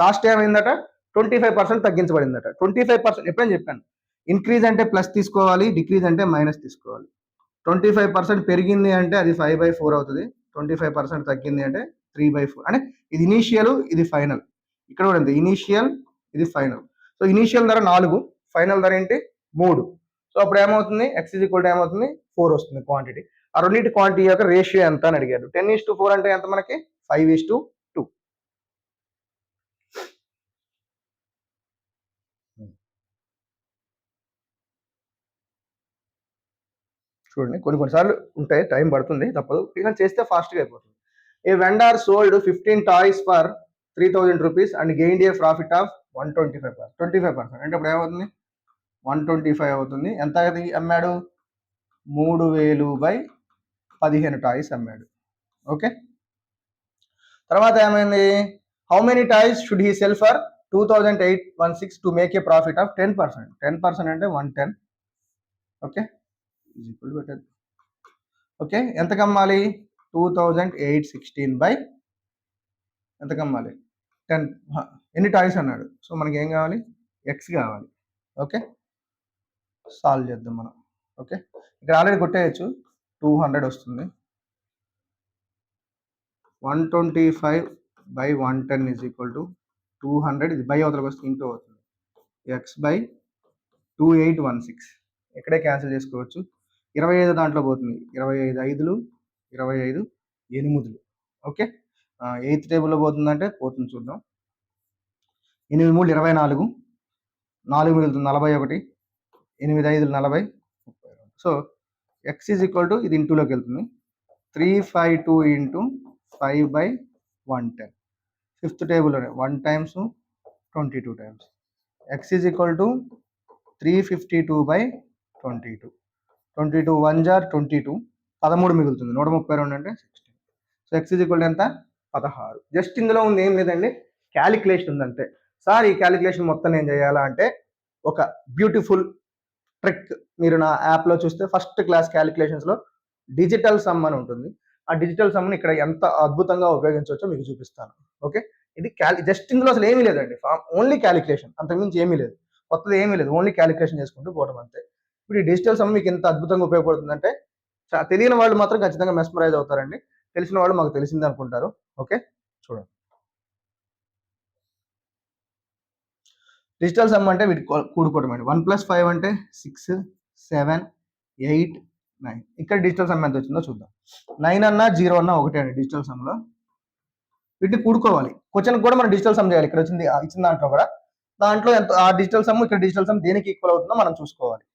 కాస్ట్ ఏమైందట? 25% తగ్గించబడిందట. 25% ఎప్పుడైనా చెప్పాను, ఇంక్రీజ్ అంటే ప్లస్ తీసుకోవాలి, డిక్రీజ్ అంటే మైనస్ తీసుకోవాలి. 25% పెరిగింది అంటే అది 5/4 అవుతుంది, 25% తగ్గింది అంటే 3/4. అంటే ఇది ఇనీషియల్, ఇది ఫైనల్. ఇక్కడ కూడా అంతే, ఇనీషియల్, ఇది ఫైనల్. సో ఇనీషియల్ ధర 4, ఫైనల్ ధర ఏంటి? 3. సో అప్పుడు ఏమవుతుంది? ఎక్స్ ఏమవుతుంది? 4 వస్తుంది క్వాంటిటీ. ఆ రెండింటి క్వాంటిటీ యొక్క రేషియో ఎంత అని అడిగాడు. 10:4 అంటే ఎంత మనకి? 5:2. చూడండి, కొన్నిసార్లు ఉంటాయి, టైం పడుతుంది, తప్పదు. ఇలా చేస్తే ఫాస్ట్గా అయిపోతుంది. A vendor sold 15 toys for 3,000 rupees and gained a profit of 125%. అంటే ఇప్పుడు ఏమవుతుంది? 125 అవుతుంది. ఎంత అది అమ్మాడు? 3,000/15 టాయ్స్ అమ్మాడు. ఓకే, తర్వాత ఏమైంది? How many toys should he cell for 2,816 to make a profit of 10%. 10% అంటే 110. ఓకే, పెట్టండి. ఓకే, ఎంత కమ్మాలి? 2,816 బై ఎంత కమ్మాలి? 10. ఎన్ని టాయ్స్ అన్నాడు? సో మనకి ఏం కావాలి? ఎక్స్ కావాలి. ఓకే, సాల్వ్ చేద్దాం మనం. ఓకే, ఇక్కడ ఆల్రెడీ కొట్టేయచ్చు, 200 వస్తుంది. 125/110 = 200. ఇది బై అవతలకు వస్తే ఇంటూ అవుతుంది. X by 2816. ఇక్కడే క్యాన్సిల్ చేసుకోవచ్చు. 25 దాంట్లో పోతుంది, 25 5లు 25 8లు. ఓకే, 8th టేబుల్లో పోతుందంటే పోతుంది, చూద్దాం. 8 3 24, 4 మిగులుతుంది 41, 8 5 40, 32. సో ఎక్స్ ఇది ఇంటూలోకి వెళ్తుంది. 352 × 5/110. 5th టేబుల్లోనే 1 times 22 times. ఎక్స్ 352/22. 22 1 = 22, 13 మిగులుతుంది. 132 అంటే 16. సో ఎక్స్ ఎంత? 16. జస్ట్ ఇందులో ఉంది, ఏం లేదండి, క్యాలిక్యులేషన్ ఉంది అంతే. సార్ ఈ క్యాలిక్యులేషన్ మొత్తం నేను చేయాలా అంటే ఒక బ్యూటిఫుల్ ట్రిక్ మీరు నా యాప్లో చూస్తే ఫస్ట్ క్లాస్ క్యాలిక్యులేషన్స్లో డిజిటల్ సమ్ అని ఉంటుంది. ఆ డిజిటల్ సమ్ని ఇక్కడ ఎంత అద్భుతంగా ఉపయోగించవచ్చో మీకు చూపిస్తాను. ఓకే, ఇది జస్ట్ ఇందులో అసలు ఏమీ లేదండి, ఓన్లీ క్యాలిక్యులేషన్, అంతకుమించి ఏమీ లేదు, కొత్తది ఏమీ లేదు, ఓన్లీ క్యాలిక్యులేషన్ చేసుకుంటూ పోవడం అంతే. ఇప్పుడు ఈ డిజిటల్ సమ్ మీకు ఎంత అద్భుతంగా ఉపయోగపడుతుందంటే తెలియని వాళ్ళు మాత్రం ఖచ్చితంగా మెస్మరైజ్ అవుతారండి, తెలిసిన వాళ్ళు మాకు తెలిసింది అనుకుంటారు. ఓకే, చూడండి. డిజిటల్ సమ్ అంటే వీటి కూడుకోవడం అండి. 1 + 5 అంటే 6, 7, 8, 9. ఇక్కడ డిజిటల్ సమ్ ఎంత వచ్చిందో చూద్దాం. 9 అన్నా 0 అన్నా ఒకటే అండి డిజిటల్ సమ్లో. వీటిని కూడుకోవాలి. క్వశ్చన్ కూడా మనం డిజిటల్ సమ్ చేయాలి. ఇక్కడ వచ్చింది ఇచ్చిన దాంట్లో కూడా, దాంట్లో ఎంత ఆ డిజిటల్ సమ్ ఇక్కడ డిజిటల్ సమ్ దేనికి ఈక్వల్ అవుతుందో మనం చూసుకోవాలి.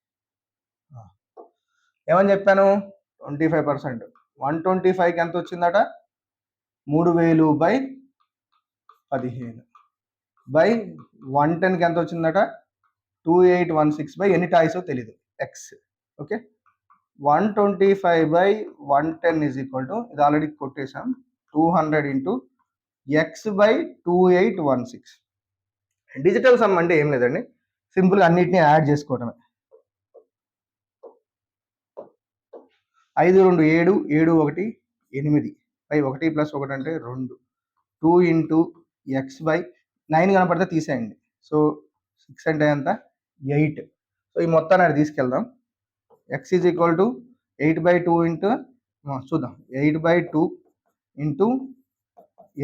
ఏమని చెప్పాను, 25%. 125కి ఎంత వచ్చిందట, 3000/15 బై 110కి ఎంత వచ్చిందట, 2816 ఎన్ని టాయిస్ తెలీదు, X. Okay, 125/110 is equal to, ఇది ఆల్రెడీ కొట్టేసాం, 200 ఇంటూ x/2816. డిజిటల్ సమ్ అంటే ఏం లేదండి, సింపుల్గా అన్నిటిని యాడ్ చేసుకోవటమే. 5 2 7, 7 1 8 బై 1 + 1 అంటే 2, 2 ఇంటూ x/9 కనపడితే తీసేయండి. సో 6 అంటే ఎంత, 8. సో ఈ మొత్తాన్ని అది తీసుకెళ్దాం. x is equal to 8/2 into, చూద్దాం, 8/2 ఇంటూ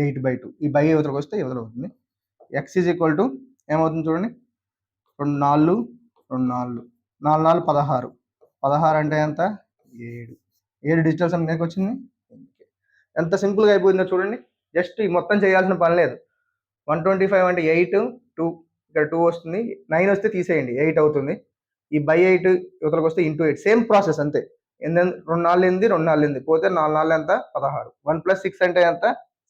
8/2. ఈ బై యువతలకు వస్తే యువతలు అవుతుంది. x ఈజ్ ఈక్వల్ టు ఏమవుతుంది చూడండి, 2 4 2 4 4 4 16, 16 అంటే ఎంత, 7. 7 డిజిటల్ సమ్ దేనికి వచ్చింది, ఎంత సింపుల్గా అయిపోయిందో చూడండి. జస్ట్ ఈ మొత్తం చేయాల్సిన పని లేదు. 125 అంటే 8, 2, ఇక్కడ 2 వస్తుంది, 9 వస్తే తీసేయండి, 8 అవుతుంది. ఈ బై 8 యువతలకు వస్తే ఇంటూ 8, సేమ్ ప్రాసెస్ అంతే. 2 4 8, 2 4 8 పోతే 4 4 ఎంత, 16. 1 + 6 అంటే ఎంత,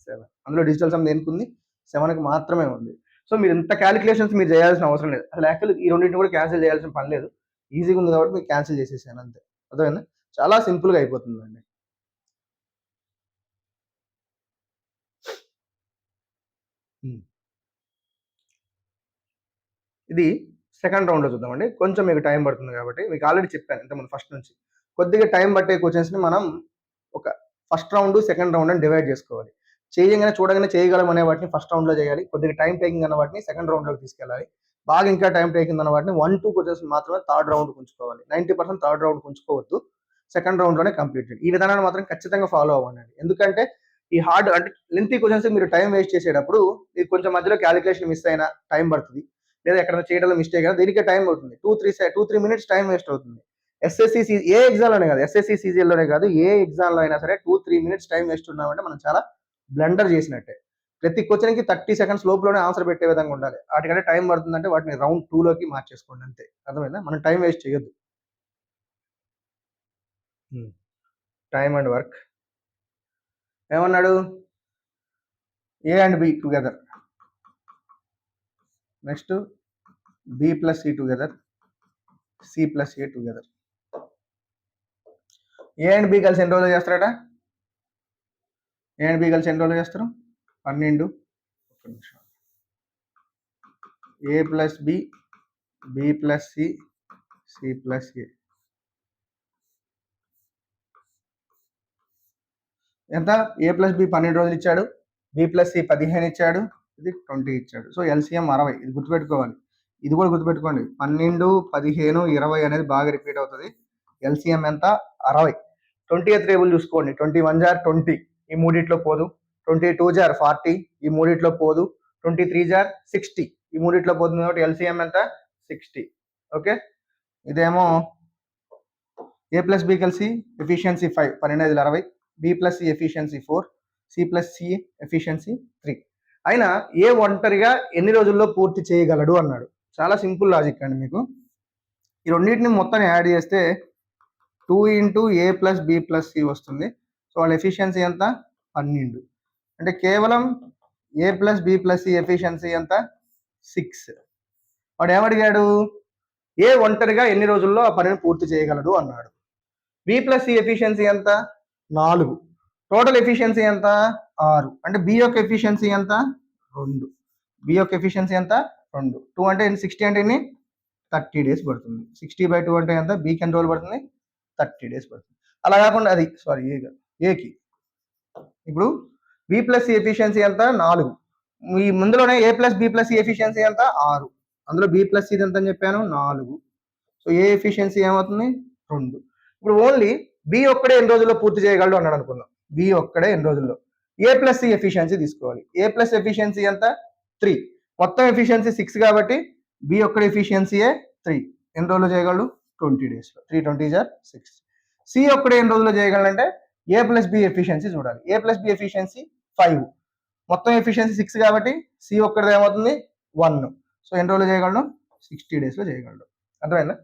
7. అందులో డిజిటల్ సమ్ దేనికి ఉంది, 7కి మాత్రమే ఉంది. సో మీరు ఇంత క్యాలిక్యులేషన్స్ మీరు చేయాల్సిన అవసరం లేదు. అసలు యాక్చువల్లీ ఈ రెండింటిని కూడా క్యాన్సిల్ చేయాల్సిన పని లేదు, ఈజీగా ఉంది కాబట్టి మీకు క్యాన్సిల్ చేసేసాను అంతే. అర్థమైందా, చాలా సింపుల్గా అయిపోతుందండి. ఇది సెకండ్ రౌండ్లో చూద్దామండి. కొంచెం మీకు టైం పడుతుంది కాబట్టి, మీకు ఆల్రెడీ చెప్పాను ఇంతకుముందు ఫస్ట్ నుంచి, కొద్దిగా టైం పట్టే క్వశ్చన్స్ని మనం ఒక ఫస్ట్ రౌండ్ సెకండ్ రౌండ్ అని డివైడ్ చేసుకోవాలి. చేయగానే చూడగానే చేయగలం అనే వాటిని ఫస్ట్ రౌండ్లో చేయాలి, కొద్దిగా టైం టేకింగ్ అన్న వాటిని సెకండ్ రౌండ్లోకి తీసుకెళ్ళాలి, బాగా ఇంకా టైం టేకింగ్ అన్న వాటిని 1, 2 క్వశ్చన్స్ మాత్రమే థర్డ్ రౌండ్ ఉంచుకోవాలి. 90% థర్డ్ రౌండ్ ఉంచుకోవద్దు, సెకండ్ రౌండ్లోనే కంప్లీటెడ్. ఈ విధానాన్ని మాత్రం ఖచ్చితంగా ఫాలో అవ్వండి. ఎందుకంటే ఈ హార్డ్ అంటే లెంతీ క్వశ్చన్స్ మీరు టైం వేస్ట్ చేసేటప్పుడు ఇది కొంచెం మధ్యలో క్యాలిక్యులేషన్ మిస్ అయినా టైం పడుతుంది, లేదా ఎక్కడైనా చేయడంలో మిస్టేక్ అయినా దీనికే టైం అవుతుంది. 2-3 మినిట్స్ టైం వేస్ట్ అవుతుంది. ఎస్ఎస్సి ఏ ఎగ్జామ్లోనే కాదు, ఎస్ఎస్సి సీజీఎల్లోనే కాదు, ఏ ఎగ్జామ్లో అయినా సరే 2-3 మినిట్స్ టైం వేస్ట్ ఉన్నామంటే మనం చాలా బ్లండర్ చేసినట్టే. ప్రతి క్వశ్చన్కి 30 సెకండ్స్ లోపలనే ఆన్సర్ పెట్టే విధంగా ఉండాలి. వాటికంటే టైం పడుతుందంటే వాటిని రౌండ్ 2లోకి మార్చేసుకోండి అంతే. అర్థమైందా, మనం టైం వేస్ట్ చేయొద్దు. టైమ్ అండ్ వర్క్ ఏమన్నాడు, A and B together, next B plus C together, C plus A together. A and B కలిసి ఎన్ని రోజులు చేస్తారట, ఏ అండ్ బి కలిసి ఎన్ని రోజులు చేస్తారు, 12. ఒక్క నిమిషం, A plus B, B plus C, C plus A ఎంత, ఏ ప్లస్ బి 12 రోజులు ఇచ్చాడు, బి ప్లస్ సి 15 ఇచ్చాడు, ఇది 20 ఇచ్చాడు. So LCM 60. ఇది గుర్తుపెట్టుకోవాలి, ఇది కూడా గుర్తుపెట్టుకోండి. 12, 15, 20 అనేది బాగా రిపీట్ అవుతుంది. ఎల్సిఎం ఎంత, 60. 20th టేబుల్ చూసుకోండి, 21 జార్ 20 ఈ మూడిట్లో పోదు, 22 జార్ 40 ఈ మూడిట్లో పోదు, 23 జార్ 60 ఈ మూడిట్లో పోతుంది. కాబట్టి ఎల్సిఎం ఎంత, 60. ఓకే, ఇదేమో ఏ ప్లస్ బి కలిసి efficiency 5, 12 5 60, B plus C efficiency 4, C plus C efficiency 3. అయినా ఏ ఒంటరిగా ఎన్ని రోజుల్లో పూర్తి చేయగలడు అన్నాడు. చాలా సింపుల్ లాజిక్ అండి. మీకు ఈ రెండింటిని మొత్తం యాడ్ చేస్తే 2 into A plus B plus C వస్తుంది. సో వాళ్ళ ఎఫిషియన్సీ ఎంత, 12. అంటే కేవలం A plus B plus C efficiency ఎంత, 6. వాడు ఏమడిగాడు, ఏ ఒంటరిగా ఎన్ని రోజుల్లో ఆ పనిని పూర్తి చేయగలడు అన్నాడు. బి ప్లస్ సి ఎఫిషియన్సీ ఎంత, 4. టోటల్ ఎఫిషియన్సీ ఎంత, 6. అంటే బి యొక్క ఎఫిషియన్సీ ఎంత, 2. బి యొక్క ఎఫిషియన్సీ ఎంత 2. 2 అంటే 60 అంటే ఎన్ని 30 డేస్ పడుతుంది. 60/2 అంటే ఎంత బికి ఎన్ని రోజులు పడుతుంది 30 డేస్ పడుతుంది. అలా కాకుండా అది సారీ ఏకి ఇప్పుడు బి ప్లస్ సి ఎఫిషియన్సీ ఎంత 4. ఈ ముందులోనే A plus B plus C efficiency ఎంత 6. అందులో బి ప్లస్ సి ఎంత అని చెప్పాను 4. సో ఏ ఎఫిషియన్సీ ఏమవుతుంది 2. ఇప్పుడు ఓన్లీ బి ఒక్కడే ఎన్ని రోజుల్లో పూర్తి చేయగలడు అన్నాడు అనుకుందాం. బి ఒక్కడే ఎన్ని రోజుల్లో. ఏ ప్లస్ సి ఎఫిషియన్సీ తీసుకోవాలి. ఏ ప్లస్ ఎఫిషియన్సీ ఎంత 3. మొత్తం ఎఫిషియన్సీ 6 కాబట్టి బి ఒక్కడే ఎఫిషియన్సీయే 3. ఎన్ని రోజుల్లో చేయగలడు 20 డేస్లో. 3 20 6. సి ఒక్కడే ఎన్ని రోజుల్లో చేయగలంటే ఏ ప్లస్ బి ఎఫిషియన్సీ చూడాలి. ఏ ప్లస్ బి ఎఫిషియన్సీ 5. మొత్తం ఎఫిషియన్సీ 6 కాబట్టి సి ఒక్కడిది ఏమవుతుంది 1. సో ఎన్ని రోజులు చేయగలడు 60 డేస్లో చేయగలడు. అర్థమైందా.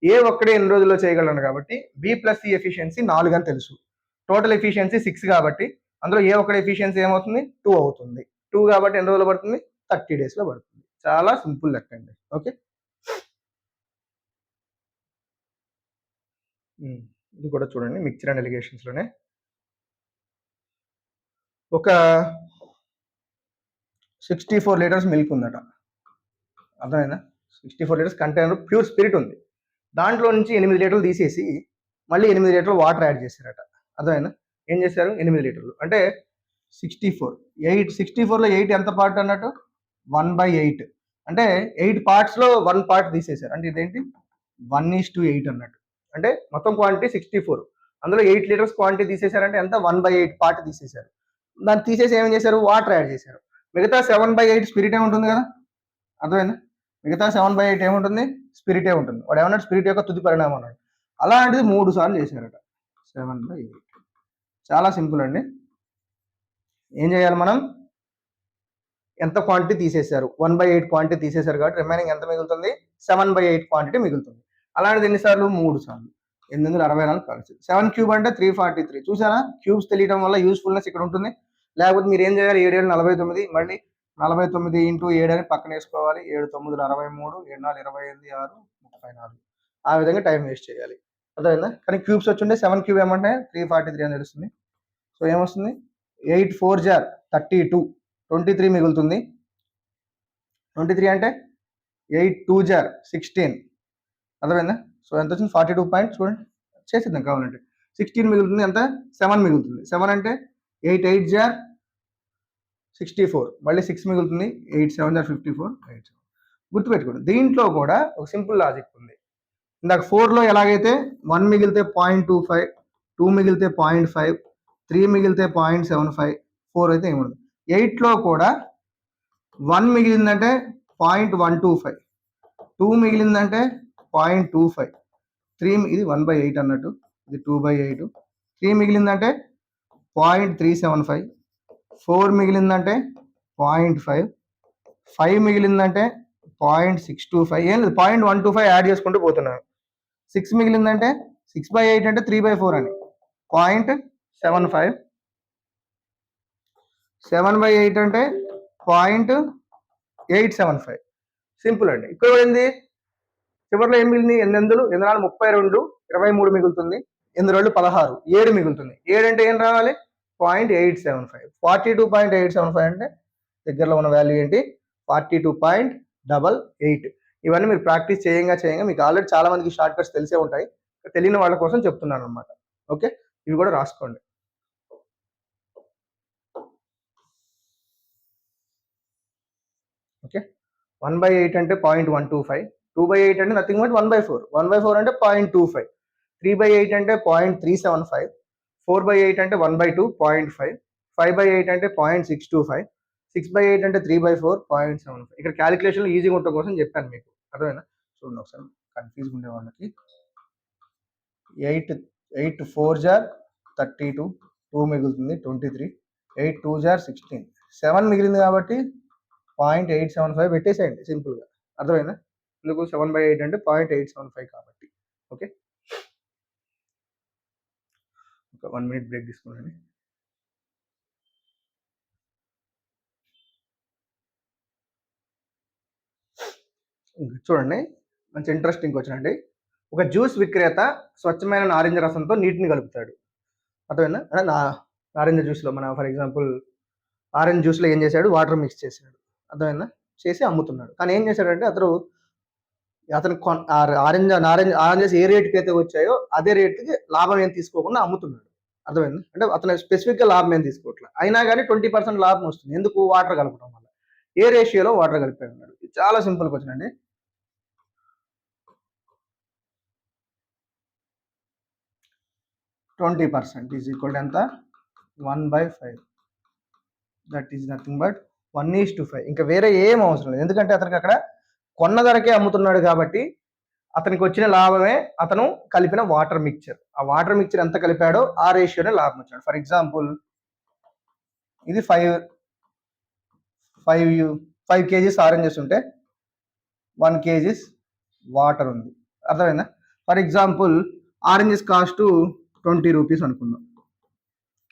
ఏ ఒక్కడే ఎన్ని రోజుల్లో చేయగలను కాబట్టి బి ప్లస్ సి ఎఫిషియన్సీ 4 అని తెలుసు. టోటల్ ఎఫిషియన్సీ 6 కాబట్టి అందులో ఏ ఒక్కడే ఎఫిషియన్సీ ఏమవుతుంది 2 అవుతుంది. 2 కాబట్టి ఎన్ని రోజులు పడుతుంది 30 డేస్లో పడుతుంది. చాలా సింపుల్ లెక్క అండి. ఓకే, ఇది కూడా చూడండి మిక్చర్ అండ్ ఎలిగేషన్స్లోనే ఒక 64 లీటర్స్ మిల్క్ ఉందట. అర్థమైందా. 64 లీటర్స్ కంటైనర్ ప్యూర్ స్పిరిట్ ఉంది. దాంట్లో నుంచి 8 లీటర్లు తీసేసి మళ్ళీ 8 లీటర్లు వాటర్ యాడ్ చేశారట. అర్థమైందా. ఏం చేశారు 8 లీటర్లు అంటే 64. 64లో 8 ఎంత పార్ట్ అన్నట్టు 1/8 అంటే 8 పార్ట్స్లో 1 పార్ట్ తీసేశారు. అంటే ఇదేంటి 1:8 అన్నట్టు. అంటే మొత్తం క్వాంటిటీ 64, అందులో 8 లీటర్స్ క్వాంటిటీ తీసేశారంటే ఎంత 1/8 పార్ట్ తీసేశారు. దాన్ని తీసేసి ఏమేం చేశారు వాటర్ యాడ్ చేశారు. మిగతా 7/8 స్పిరిటే ఉంటుంది కదా. అర్థమైందా. మిగతా 7/8 ఏముంటుంది స్పిరిటే ఉంటుంది. వాడు ఏమన్నాడు స్పిరిట్ యొక్క తుది పరిణామం అన్నాడు. అలాంటిది 3 సార్లు చేశారట 7/8. చాలా సింపుల్ అండి. ఏం చేయాలి మనం ఎంత క్వాంటిటీ తీసేశారు 1/8 క్వాంటిటీ తీసేశారు కాబట్టి రిమైనింగ్ ఎంత మిగులుతుంది 7/8 క్వాంటిటీ మిగులుతుంది. అలాంటిది ఎన్నిసార్లు 3 సార్లు. 864 కలిసి 7 క్యూబ్ అంటే 343. చూసారా క్యూబ్స్ తెలియడం వల్ల యూస్ఫుల్నెస్ ఇక్కడ ఉంటుంది. లేకపోతే మీరు ఏం చేయాలి 7 7 49 మళ్ళీ 49 × 7 అని పక్కన వేసుకోవాలి. 7 9 63 7 4 28 6 34. ఆ విధంగా టైం వేస్ట్ చేయాలి. అర్థమైందా. కానీ క్యూబ్స్ వచ్చి ఉంటే 7 క్యూబ్ ఏమంటే 343 అని తెలుస్తుంది. సో ఏమొస్తుంది 8 4 32 23 మిగులుతుంది. 23 అంటే 8 2 16. అర్థమైందా. సో ఎంత వచ్చింది 42 పాయింట్. చూడండి చేసేద్దాం కావాలంటే 16 మిగులుతుంది. ఎంత 7 మిగులుతుంది. 7 అంటే 8 8 64 మళ్ళీ 6 మిగులుతుంది. 8 7 54 8. గుర్తుపెట్టుకోండి దీంట్లో కూడా ఒక సింపుల్ లాజిక్ ఉంది. ఇందాక 4లో ఎలాగైతే 1 మిగిలితే 0.25, 2 మిగిలితే 0.5, 3 మిగిలితే 0.75, 4 అయితే ఏముండదు. 8లో కూడా 1 మిగిలిందంటే 0.125, 2 మిగిలిందంటే 0.25, 3 ఇది 1/8 అన్నట్టు, ఇది 2/8. 3 మిగిలిందంటే 0.375, 4 మిగిలిందంటే 0.5, 5 మిగిలిందంటే 0.625. ఏం లేదు 0.125 యాడ్ చేసుకుంటూ పోతున్నాను. 6 మిగిలిందంటే 6/8 అంటే 3/4 అని 0.75, 7/8 అంటే 0.875. సింపుల్ అండి. ఇక్కడ ఏంది చివరిలో ఏం మిగిలింది 8 32 23 మిగులుతుంది. 8 16 7 మిగులుతుంది. 7 అంటే ఏం రావాలి 0.875. 42.875 అంటే దగ్గరలో ఉన్న వాల్యూ ఏంటి 42.88. ఇవన్నీ మీరు ప్రాక్టీస్ చేయంగా మీకు ఆల్రెడీ చాలా మందికి షార్ట్ కట్స్ తెలిసే ఉంటాయి. తెలియని వాళ్ళ కోసం చెప్తున్నాను అనమాట. ఓకే, ఇవి కూడా రాసుకోండి. ఓకే, 1/8 అంటే 0.125, 2/8 అంటే నథింగ్ బట్ 1/4, 1/4 అంటే 0.25, 3/8 అంటే 0.375, 4/8 అంటే 1/2 0.5, 5/8 అంటే 0.625, 6/8 అంటే 3/4 0.75. ఇక్కడ క్యాలిక్యులేషన్ ఈజీగా ఉండటం కోసం చెప్పాను మీకు. అర్థమైనా. చూడండి ఒకసారి కన్ఫ్యూజ్గా ఉండే వాళ్ళకి 8 4 32, 2 మిగులుతుంది 23, 8 2 16, 7 మిగిలింది కాబట్టి 0.875 పెట్టేసేయండి సింపుల్గా. అర్థమైందా. ఎందుకు 7/8 అంటే 0.875 కాబట్టి. ఓకే, ఒక 1 minute బ్రేక్ తీసుకోండి. చూడండి మంచి ఇంట్రెస్టింగ్ క్వశ్చన్ అండి. ఒక జ్యూస్ విక్రేత స్వచ్ఛమైన నారింజ రసంతో నీటిని కలుపుతాడు. అర్థమైందా. అంటే నారింజ జ్యూస్లో మన ఫర్ ఎగ్జాంపుల్ ఆరెంజ్ జ్యూస్లో ఏం చేశాడు వాటర్ మిక్స్ చేశాడు. అర్థమైందా. చేసి అమ్ముతున్నాడు. కానీ ఏం చేశాడంటే అతను ఆరెంజెస్ ఏ రేటుకి అయితే వచ్చాయో అదే రేటుకి లాభం ఏం తీసుకోకుండా అమ్ముతున్నాడు. అర్థమైంది? అంటే అతను స్పెసిఫిక్గా లాభం ఏం తీసుకోవట్లేదు. అయినా కానీ 20% లాభం వస్తుంది. ఎందుకు? వాటర్ కలపడం వల్ల. ఏ రేషియోలో వాటర్ కలిపాడు అన్నాడు. ఇది చాలా సింపుల్ క్వశ్చన్ అండి. 20% ఈజ్ ఈక్వల్ టు ఎంత? 1/5. That is nothing but 1:5. ఇంకా వేరే ఏం అవసరం లేదు. ఎందుకంటే అతనికి అక్కడ కొన్న ధరకే అమ్ముతున్నాడు కాబట్టి అతనికి వచ్చిన లాభమే అతను కలిపిన వాటర్ మిక్చర్. ఆ వాటర్ మిక్చర్ ఎంత కలిపాడో ఆ రేషియోనే లాభం వచ్చాడు. ఫర్ ఎగ్జాంపుల్ ఇది 5 kgs ఆరెంజెస్ ఉంటే 1 kgs వాటర్ ఉంది. అర్థమైందా? For example oranges cost 20 rupees అనుకుందాం.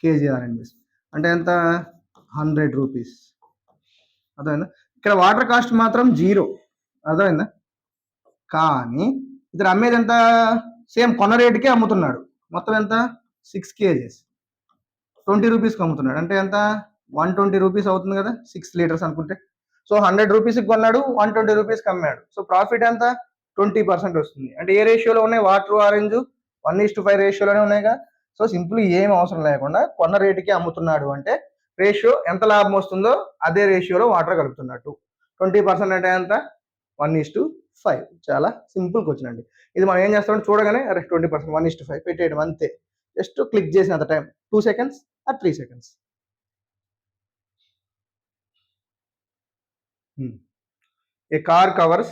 కేజీ ఆరెంజెస్ అంటే ఎంత? 100 రూపీస్. అర్థమైందా? ఇక్కడ వాటర్ కాస్ట్ మాత్రం 0. అర్థమైందా? కానీ ఇతను అమ్మేది ఎంత? సేమ్ కొన్న రేటుకే అమ్ముతున్నాడు. మొత్తం ఎంత? 6 kgs 20 రూపీస్కి అమ్ముతున్నాడు. అంటే ఎంత? 120 రూపీస్ అవుతుంది కదా, 6 లీటర్స్ అనుకుంటే. సో 100 రూపీస్కి కొన్నాడు, 120 రూపీస్కి అమ్మాడు. సో ప్రాఫిట్ ఎంత? 20% వస్తుంది. అంటే ఏ రేషియోలో ఉన్నాయి? వాటర్ ఆరెంజ్ 1:5 రేషియోలోనే ఉన్నాయిగా. సో సింపుల్ ఏం అవసరం లేకుండా కొన్న రేటుకే అమ్ముతున్నాడు అంటే రేషియో ఎంత లాభం వస్తుందో అదే రేషియోలో వాటర్ కలుపుతున్నట్టు. 20% అంటే ఎంత? 1:5. చాలా సింపుల్ క్వశ్చన్ అండి. ఇది మనం ఏం చేస్తామంటే చూడగానే అరే 20% 1:5 పెట్టేయడం అంతే. జస్ట్ క్లిక్ చేసినంత time 2 seconds or 3 seconds. A car covers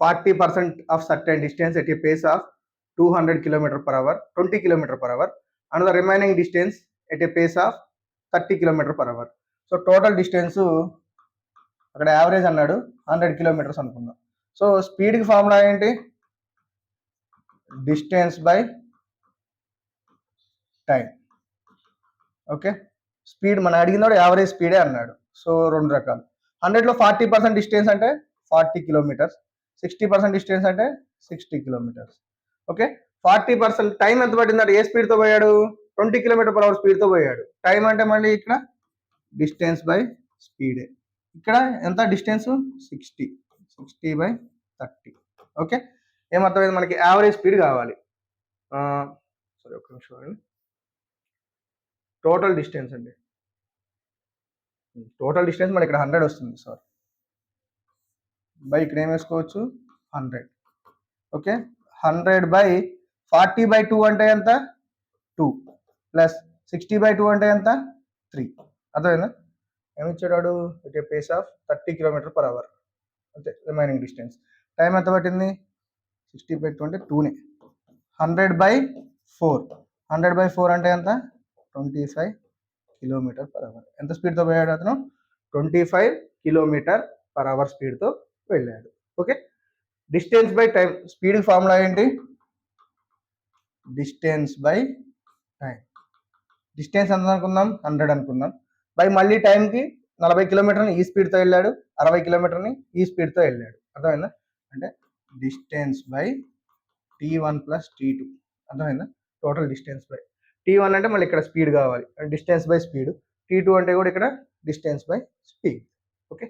40% of certain distance at a pace of 200 km/h, 20 km/h, and the remaining distance at a pace of 30 km/h. So total distance అక్కడ యావరేజ్ అన్నాడు 100 kilometres అనుకుందాం. So స్పీడ్కి formula ఏంటి? Distance by time. Okay, speed మనం అడిగినాడు average స్పీడే అన్నాడు. So 2 రకాలు. 100లో 40% distance అంటే 40 kilometres, 60% distance అంటే 60 కిలోమీటర్స్. ఓకే, 40% టైం ఎంత పట్టిందంటే ఏ స్పీడ్తో పోయాడు? 20 km/h స్పీడ్తో పోయాడు. టైం అంటే మళ్ళీ ఇక్కడ డిస్టెన్స్ బై స్పీడే. ఇక్కడ ఎంత డిస్టెన్స్? 60/30. ఓకే, ఏమర్థమైంది? మనకి యావరేజ్ స్పీడ్ కావాలి. సరే ఒక నిమిషం. టోటల్ డిస్టెన్స్ అండి. టోటల్ డిస్టెన్స్ మనకి ఇక్కడ 100 వస్తుంది. సారీ, బై ఇక్కడ ఏం వేసుకోవచ్చు? 100. ఓకే, 100/40/2 అంటే ఎంత? 2 ప్లస్ 60/2 అంటే ఎంత? 3. అర్థమైందా? ఏమి ఇచ్చాడు? It A pace of 30 km/h. అంతే రిమైనింగ్ డిస్టెన్స్. టైం ఎంత పట్టింది? 60/2 అంటే 2నే. 100/4. 100/4 అంటే ఎంత? 25 km/h. ఎంత స్పీడ్తో పోయాడు అతను? 25 km/h స్పీడ్తో వెళ్ళాడు. ఓకే, distance by time. Speed formula ఏంటి? Distance by time. డిస్టెన్స్ ఎంత అనుకుందాం? 100 అనుకుందాం. బై మళ్ళీ టైంకి 40 కిలోమీటర్ని ఈ స్పీడ్తో వెళ్ళాడు, 60 కిలోమీటర్ని ఈ స్పీడ్తో వెళ్ళాడు. అర్థమైందా? అంటే డిస్టెన్స్ బై T1 + T2. అర్థమైందా? టోటల్ డిస్టెన్స్ బై T1 అంటే మళ్ళీ ఇక్కడ స్పీడ్ కావాలి, డిస్టెన్స్ బై స్పీడ్. T2 అంటే కూడా ఇక్కడ డిస్టెన్స్ బై స్పీడ్. ఓకే,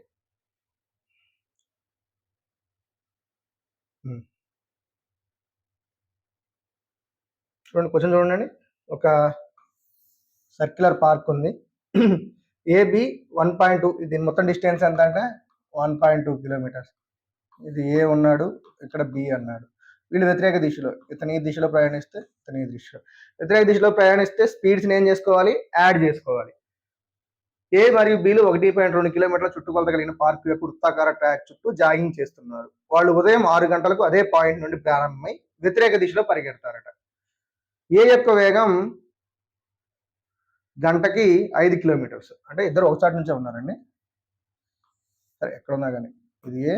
చూడండి క్వశ్చన్ చూడండి. ఒక సర్క్యులర్ పార్క్ ఉంది. ఏబి 1.2. దీని మొత్తం డిస్టెన్స్ ఎంత అంటే 1.2 కిలోమీటర్స్. ఇది ఏ ఉన్నాడు, ఇక్కడ బి అన్నాడు. వీళ్ళు వ్యతిరేక దిశలో, ఇతని ఈ దిశలో ప్రయాణిస్తే ఇతని ఈ దిశలో. వ్యతిరేక దిశలో ప్రయాణిస్తే స్పీడ్స్ని ఏం చేసుకోవాలి? యాడ్ చేసుకోవాలి. ఏ మరియు బిలు 1.2 కిలోమీటర్ల చుట్టుకొలత కలిగిన పార్క్ యొక్క వృత్తాకార ట్రాక్ చుట్టూ జాగింగ్ చేస్తున్నారు. వాళ్ళు ఉదయం 6 గంటలకు అదే పాయింట్ నుండి ప్రారంభమై వ్యతిరేక దిశలో పరిగెడతారట. ఏ యొక్క వేగం గంటకి 5 కిలోమీటర్స్. అంటే ఇద్దరు ఒకసారి నుంచే ఉన్నారండి. సరే ఎక్కడున్నా కానీ ఇది ఏ,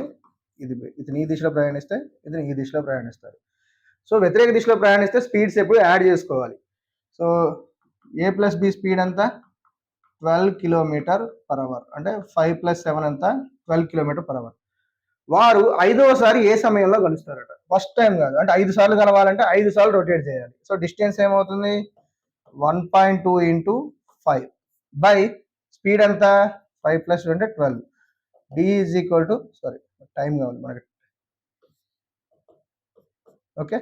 ఇది బి. ఇతను ఈ దిశలో ప్రయాణిస్తే ఇతను ఈ దిశలో ప్రయాణిస్తారు. సో వ్యతిరేక దిశలో ప్రయాణిస్తే స్పీడ్స్ ఎప్పుడు యాడ్ చేసుకోవాలి. So A plus B speed అంతా 12 km/h. అంటే 5 + 7 అంతా 12 km/h. వారు 5వసారి ఏ సమయంలో కలుస్తారట? ఫస్ట్ టైం కాదు, అంటే 5 సార్లు కలవాలంటే 5 సార్లు రొటేట్ చేయాలి. సో డిస్టెన్స్ ఏమవుతుంది? 1.2 × 5 బై స్పీడ్ ఎంత? 5 + 2 అంటే 12. D is equal to time కావాలి మనకి. ఓకే,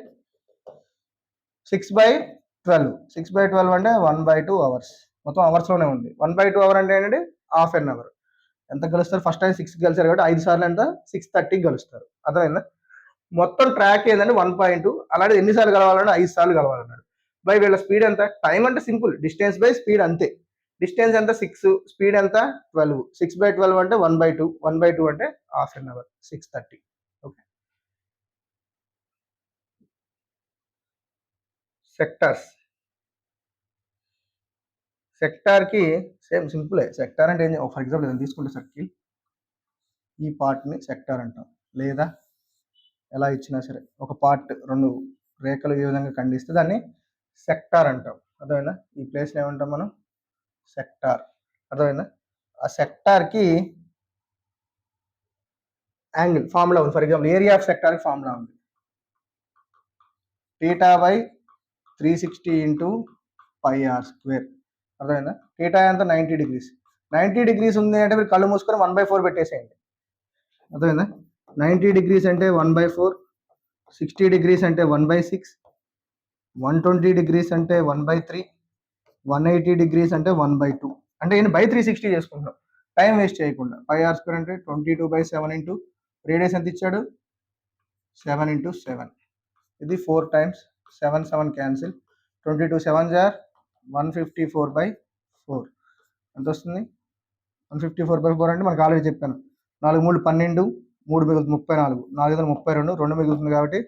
6/12. 6/12 అంటే 1/2 అవర్స్. మొత్తం అవర్స్లోనే ఉంది. 1/2 అవర్ అంటే ఏంటంటే హాఫ్ అన్ అవర్. ఎంత గెలుస్తారు? ఫస్ట్ టైం 6 గెలిచారు కాబట్టి 5 సార్లు ఎంత 6:30 గెలుస్తారు. అర్థమైందా? మొత్తం ట్రాక్ ఏంటంటే 1.2. అలాగే ఎన్నిసార్లు కలవాలన్నా 5 సార్లు కలవాలన్నాడు. బై వీళ్ళ స్పీడ్ ఎంత? టైం అంటే సింపుల్, డిస్టెన్స్ బై స్పీడ్ అంతే. డిస్టెన్స్ ఎంత? 6, స్పీడ్ ఎంత? 12. 6/12 అంటే 1/2. 1/2 అంటే హాఫ్ అన్ అవర్, 6:30. ఓకే, సెక్టార్కి సేమ్ సింపులే. సెక్టార్ అంటే ఏం? ఫర్ ఎగ్జాంపుల్ నేను తీసుకుంటే సర్కిల్, ఈ పార్ట్ని సెక్టార్ అంటాం. లేదా ఎలా ఇచ్చినా సరే ఒక పార్ట్ 2 రేఖలు ఈ విధంగా ఖండిస్తే దాన్ని సెక్టార్ అంటాం. అర్థమైందా? ఈ ప్లేస్ని ఏమంటాం మనం? సెక్టార్. అర్థమైందా? ఆ సెక్టార్కి యాంగిల్ ఫార్ములా ఉంది. ఫర్ ఎగ్జాంపుల్ ఏరియా ఆఫ్ సెక్టార్కి ఫార్ములా ఉంది, θ/360 ఇంటూ πr². అర్థమైందా? θ ఎంత? 90 degrees. 90 degrees ఉంది అంటే మీరు కళ్ళు మూసుకొని 1/4 పెట్టేసేయండి. అర్థమైందా? 90 degrees అంటే 1/4, 60 degrees అంటే 1/6, 120 degrees అంటే 1/3, 180 degrees అంటే 1/2. అంటే ఈయన బై 360 చేసుకుంటున్నాం టైం వేస్ట్ చేయకుండా. πr² అంటే 22/7 ఇంటూ రేడియస్ ఎంత ఇచ్చాడు? 7 ఇంటూ 7. ఇది 4 times. 7 7 క్యాన్సిల్. 22 7s are 154/4. ఎంత వస్తుంది? 154/4 అంటే మనకు ఆల్రెడీ చెప్పాను. 4 3 12, 3 మిగులుతుంది 34, 4 32, 2 మిగులుతుంది కాబట్టి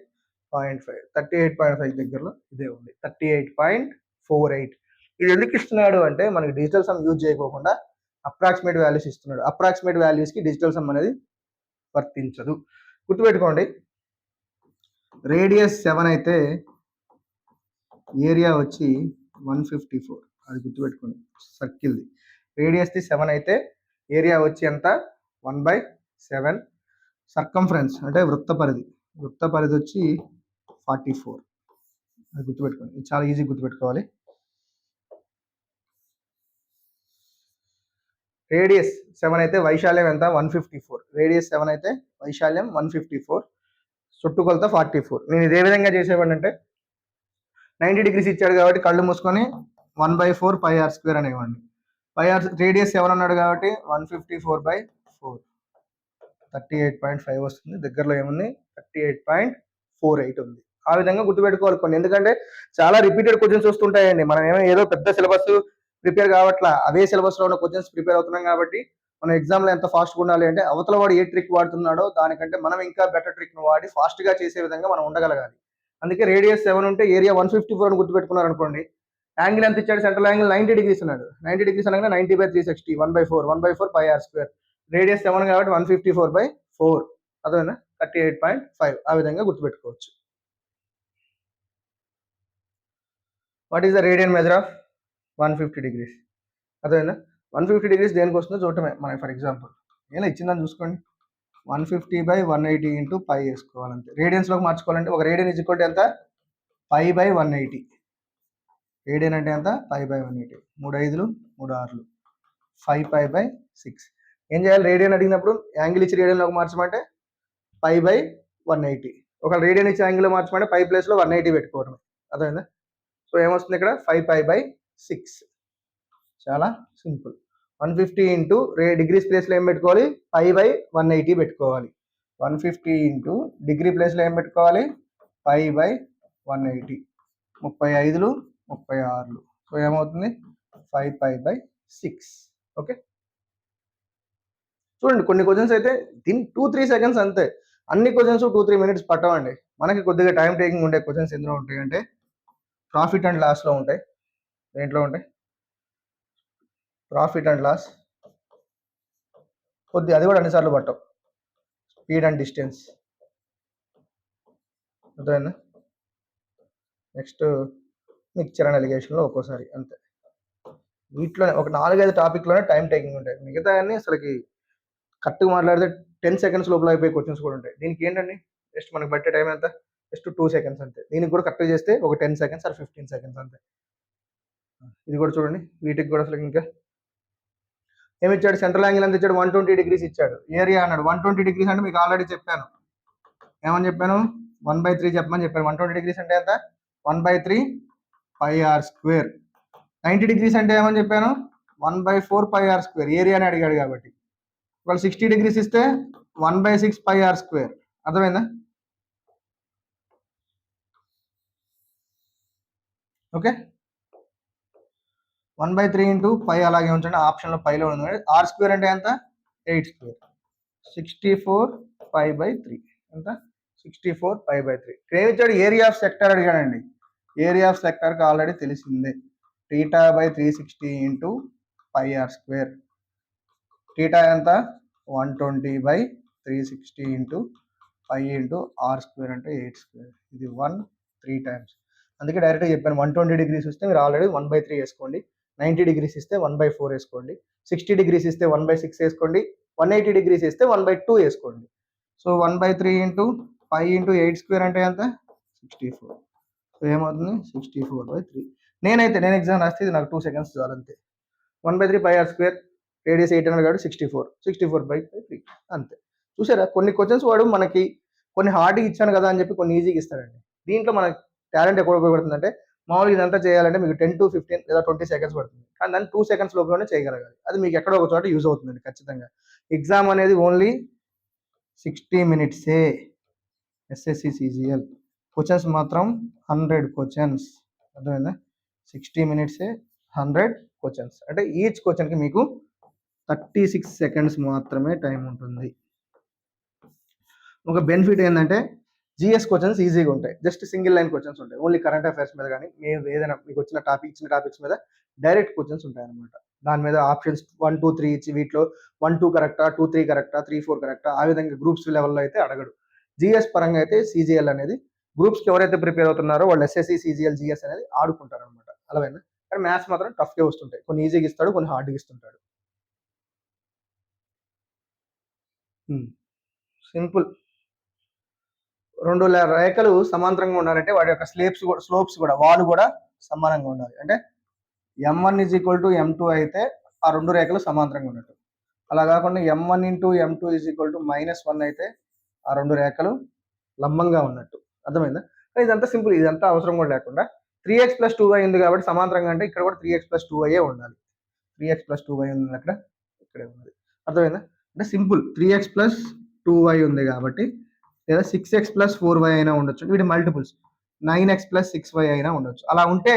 0.5, 38.5 దగ్గరలో ఇదే ఉంది. 38.48. ఇది ఎందుకు ఇస్తున్నాడు అంటే మనకి డిజిటల్ సమ్ యూజ్ చేయకోకుండా అప్రాక్సిమేట్ వాల్యూస్ ఇస్తున్నాడు. అప్రాక్సిమేట్ వాల్యూస్కి డిజిటల్ సమ్ అనేది వర్తించదు. గుర్తుపెట్టుకోండి, రేడియస్ 7 అయితే ఏరియా వచ్చి 154. అది గుర్తుపెట్టుకోండి, సర్కిల్ది. రేడియస్ది 7 అయితే ఏరియా వచ్చి ఎంత? 1/7. సర్కంఫరెన్స్ అంటే వృత్త పరిధి వచ్చి 44. అది గుర్తుపెట్టుకోండి, ఇది చాలా ఈజీ గుర్తుపెట్టుకోవాలి. రేడియస్ 7 అయితే వైశాల్యం ఎంత? 154. రేడియస్ 7 అయితే వైశాల్యం 154, చుట్టుకొలత 44. నేను ఇదే విధంగా చేసేవాడిని అంటే 90 degrees ఇచ్చాడు కాబట్టి కళ్ళు మూసుకొని 1/4 πr² అనేవాడిని. రేడియస్ 7 అన్నాడు కాబట్టి 154/4, 38.5 వస్తుంది. దగ్గరలో ఏముంది? 38.48 ఉంది. ఆ విధంగా గుర్తుపెట్టుకోవాలి కొన్ని, ఎందుకంటే చాలా రిపీటెడ్ క్వశ్చన్స్ వస్తుంటాయండి. మనం ఏదో పెద్ద సిలబస్ ప్రిపేర్ కావట్లా, అదే సిలబస్లో ఉన్న క్వశ్చన్స్ ప్రిపేర్ అవుతున్నాం కాబట్టి మనం ఎగ్జామ్లో ఎంత ఫాస్ట్గా ఉండాలి అంటే అవతల వాడు ఏ ట్రిక్ వాడుతున్నాడో దానికంటే మనం ఇంకా బెటర్ ట్రిక్ను వాడి ఫాస్ట్గా చేసే విధంగా మనం ఉండగలగాలి. అందుకే రేడియస్ 7 ఉంటే ఏరియా 154 అని గుర్తుపెట్టుకున్నారు అనుకోండి. యాంగిల్ ఎంత ఇచ్చాడు? సెంట్రల్ యాంగిల్ 90 degrees అన్నాడు. 90 degrees అనగానే 90/360, 1/4 πr². రేడియస్ 7 కాబట్టి 154/4. అదేనా? 38.5. ఆ విధంగా గుర్తుపెట్టుకోవచ్చు. What is the radian measure of 150 degrees? అదేనా? 150 degrees దేనికి వస్తుందో చూడటమే. మనకి ఫర్ ఎగ్జాంపుల్ ఏమైనా ఇచ్చిందని చూసుకోండి, 150/180 ఇంటూ π వేసుకోవాలంటే. రేడియన్స్లోకి మార్చుకోవాలంటే ఒక రేడియన్ ఈజ్ ఈక్వల్ టు ఎంత? π/180. రేడియన్ అంటే ఎంత? π/180. 3 5లు 3 6లు 5π/6. ఏం చేయాలి? రేడియన్ అడిగినప్పుడు యాంగిల్ ఇచ్చి రేడియన్లోకి మార్చమంటే π/180. ఒక రేడియన్ ఇచ్చి యాంగిల్లో మార్చమంటే π ప్లేస్లో 180 పెట్టుకోవడం. అర్థమైందా? సో ఏమొస్తుంది ఇక్కడ? 5π/6. చాలా సింపుల్. 150 ఇంటూ డిగ్రీస్ ప్లేస్లో ఏం పెట్టుకోవాలి? π/180 పెట్టుకోవాలి. 150 ఇంటూ డిగ్రీ ప్లేస్లో ఏం పెట్టుకోవాలి? π/180. 35లు 36లు. సో ఏమవుతుంది? 5π/6. ఓకే, చూడండి కొన్ని క్వశ్చన్స్ అయితే దీని 2-3 seconds అంతే. అన్ని క్వశ్చన్స్ 2-3 minutes పట్టవండి. మనకి కొద్దిగా టైం టేకింగ్ ఉండే క్వశ్చన్స్ ఎందులో ఉంటాయి అంటే ప్రాఫిట్ అండ్ లాస్లో ఉంటాయి. దేంట్లో ఉంటాయి? Profit and loss. కొద్ది అది కూడా అన్నిసార్లు పట్టవు. Speed and distance. అర్థమైందా? నెక్స్ట్ మిక్చర్ అండ్ ఎలిగేషన్లో ఒక్కోసారి అంతే. వీటిలోనే ఒక 4-5 టాపిక్లోనే టైం టేకింగ్ ఉంటాయి. మిగతా అన్ని అసలుకి కరెక్ట్గా మాట్లాడితే 10 seconds లోపల అయిపోయే క్వశ్చన్స్ కూడా ఉంటాయి. దీనికి ఏంటండి జస్ట్ మనకు పట్టే టైం ఎంత? జస్ట్ 2 seconds అంతే. దీనికి కూడా కరెక్ట్గా చేస్తే ఒక 10 seconds or 15 seconds అంతే. ఇది కూడా చూడండి, వీటికి కూడా అసలు ఇంకా ఏమి ఇచ్చాడు, సెంట్రల్ యాంగిల్ ఎంత ఇచ్చాడు, 120 degrees ఇచ్చాడు. ఏరియా అన్నాడు 120 degrees అంటే మీకు ఆల్రెడీ చెప్పాను, ఏమని చెప్పాను, 1/3 చెప్పమని చెప్పాను. 120 degrees అంటే ఎంత, 1/3 πr². 90 degrees అంటే ఏమని చెప్పాను, 1/4 πr². ఏరియాని అడిగాడు కాబట్టి. వాళ్ళు 60 degrees ఇస్తే 1/6 πr². అర్థమైందా? ఓకే, 1/3 ఇంటూ పై అలాగే ఉంచండి, ఆప్షన్లో పైలో ఉంది. r² అంటే ఎంత, 8². 64 π/3 ఎంత, 64 π/3. ఇచ్చాడు ఏరియా ఆఫ్ సెక్టర్ అడిగాడండి. ఏరియా ఆఫ్ సెక్టర్కి ఆల్రెడీ తెలిసిందే, θ/360 ఇంటూ πr². θ ఎంత, 120/360 ఇంటూ π ఇంటూ r² అంటే 8². ఇది 1 3 times. అందుకే డైరెక్ట్గా చెప్పాను, 120 degrees వస్తే మీరు ఆల్రెడీ 1/3 వేసుకోండి, 90 degrees ఇస్తే 1/4 వేసుకోండి, 60 degrees ఇస్తే 1/6 వేసుకోండి, 180 degrees ఇస్తే 1/2 వేసుకోండి. సో 1/3 ఇంటూ π ఇంటూ 8² అంటే ఎంత, 64. సో ఏమవుతుంది, 64/3. నేను ఎగ్జామ్ రాస్తే ఇది నాకు 2 seconds చాలు అంతే. 1/3 πr², రేడియస్ 800 కాబట్టి 64/3 అంతే. చూసారా, కొన్ని క్వశ్చన్స్ వాడు మనకి కొన్ని హార్డ్గా ఇచ్చాను కదా అని చెప్పి కొన్ని ఈజీగా ఇస్తాడండి. దీంట్లో మనకి టాలెంట్ ఎక్కడ ఉపయోగపడుతుందంటే, మామూలుగా ఇదంతా చేయాలంటే మీకు 10 to 15 లేదా 20 seconds పడుతుంది, కానీ దాన్ని 2 seconds లోపలనే చేయగలగాలి. అది మీకు ఎక్కడో ఒక చోట యూజ్ అవుతుందండి ఖచ్చితంగా. ఎగ్జామ్ అనేది only 60 minutes SSC CGL. Questions మాత్రం 100 questions. అర్థమైందా, 60 minutes 100 questions. అంటే ఈచ్ క్వశ్చన్కి మీకు 36 seconds మాత్రమే టైం ఉంటుంది. ఒక బెనిఫిట్ ఏంటంటే, జిఎస్ క్వశ్చన్స్ ఈజీగా ఉంటాయి, జస్ట్ సింగిల్ లైన్ క్వశ్చన్స్ ఉంటాయి. ఓన్లీ కరెంట్ అఫైర్స్ మీద కానీ మేము ఏదైనా మీకు వచ్చిన టాపిక్స్ మీద డైరెక్ట్ క్వశ్చన్స్ ఉంటాయి అనమాట. దాని మీద ఆప్షన్స్ 1 2 3 ఇచ్చి వీటిలో 1 2 కరెక్టా, 2 3 కరెక్టా, 3 4 కరెక్టా, ఆ విధంగా గ్రూప్స్ లెవెల్లో అయితే అడగడు. జిఎస్ పరంగా అయితే సిజిఎల్ అనేది గ్రూప్స్కి ఎవరైతే ప్రిపేర్ అవుతున్నారో వాళ్ళు ఎస్ఎస్సి సిజిఎల్ జిఎస్ అనేది ఆడుకుంటారు అనమాట. అలాగైనా కానీ మ్యాథ్స్ మాత్రం టఫ్గా వస్తుంటాయి, కొన్ని ఈజీగా ఇస్తాడు, కొన్ని హార్డ్గా ఇస్తుంటాడు. సింపుల్. 2 రేఖలు సమాంతరంగా ఉండాలంటే వాటి యొక్క స్లోప్స్ కూడా వాలు కూడా సమానంగా ఉండాలి. అంటే m1 = m2 అయితే ఆ 2 రేఖలు సమాంతరంగా ఉన్నట్టు. అలా కాకుండా m1 × m2 -1 అయితే ఆ 2 రేఖలు లంబంగా ఉన్నట్టు. అర్థమైందా? ఇదంతా సింపుల్, ఇదంతా అవసరం కూడా లేకుండా 3x + 2y ఉంది కాబట్టి సమాంతరంగా అంటే ఇక్కడ కూడా 3x + 2y ఉండాలి. 3x + 2y ఉంది అక్కడ, ఇక్కడే ఉన్నది. అర్థమైందా? అంటే సింపుల్, 3x + 2y ఉంది కాబట్టి, లేదా 6x + 4y అయినా ఉండొచ్చు, వీటి మల్టిపుల్స్ 9x + 6y అయినా ఉండొచ్చు. అలా ఉంటే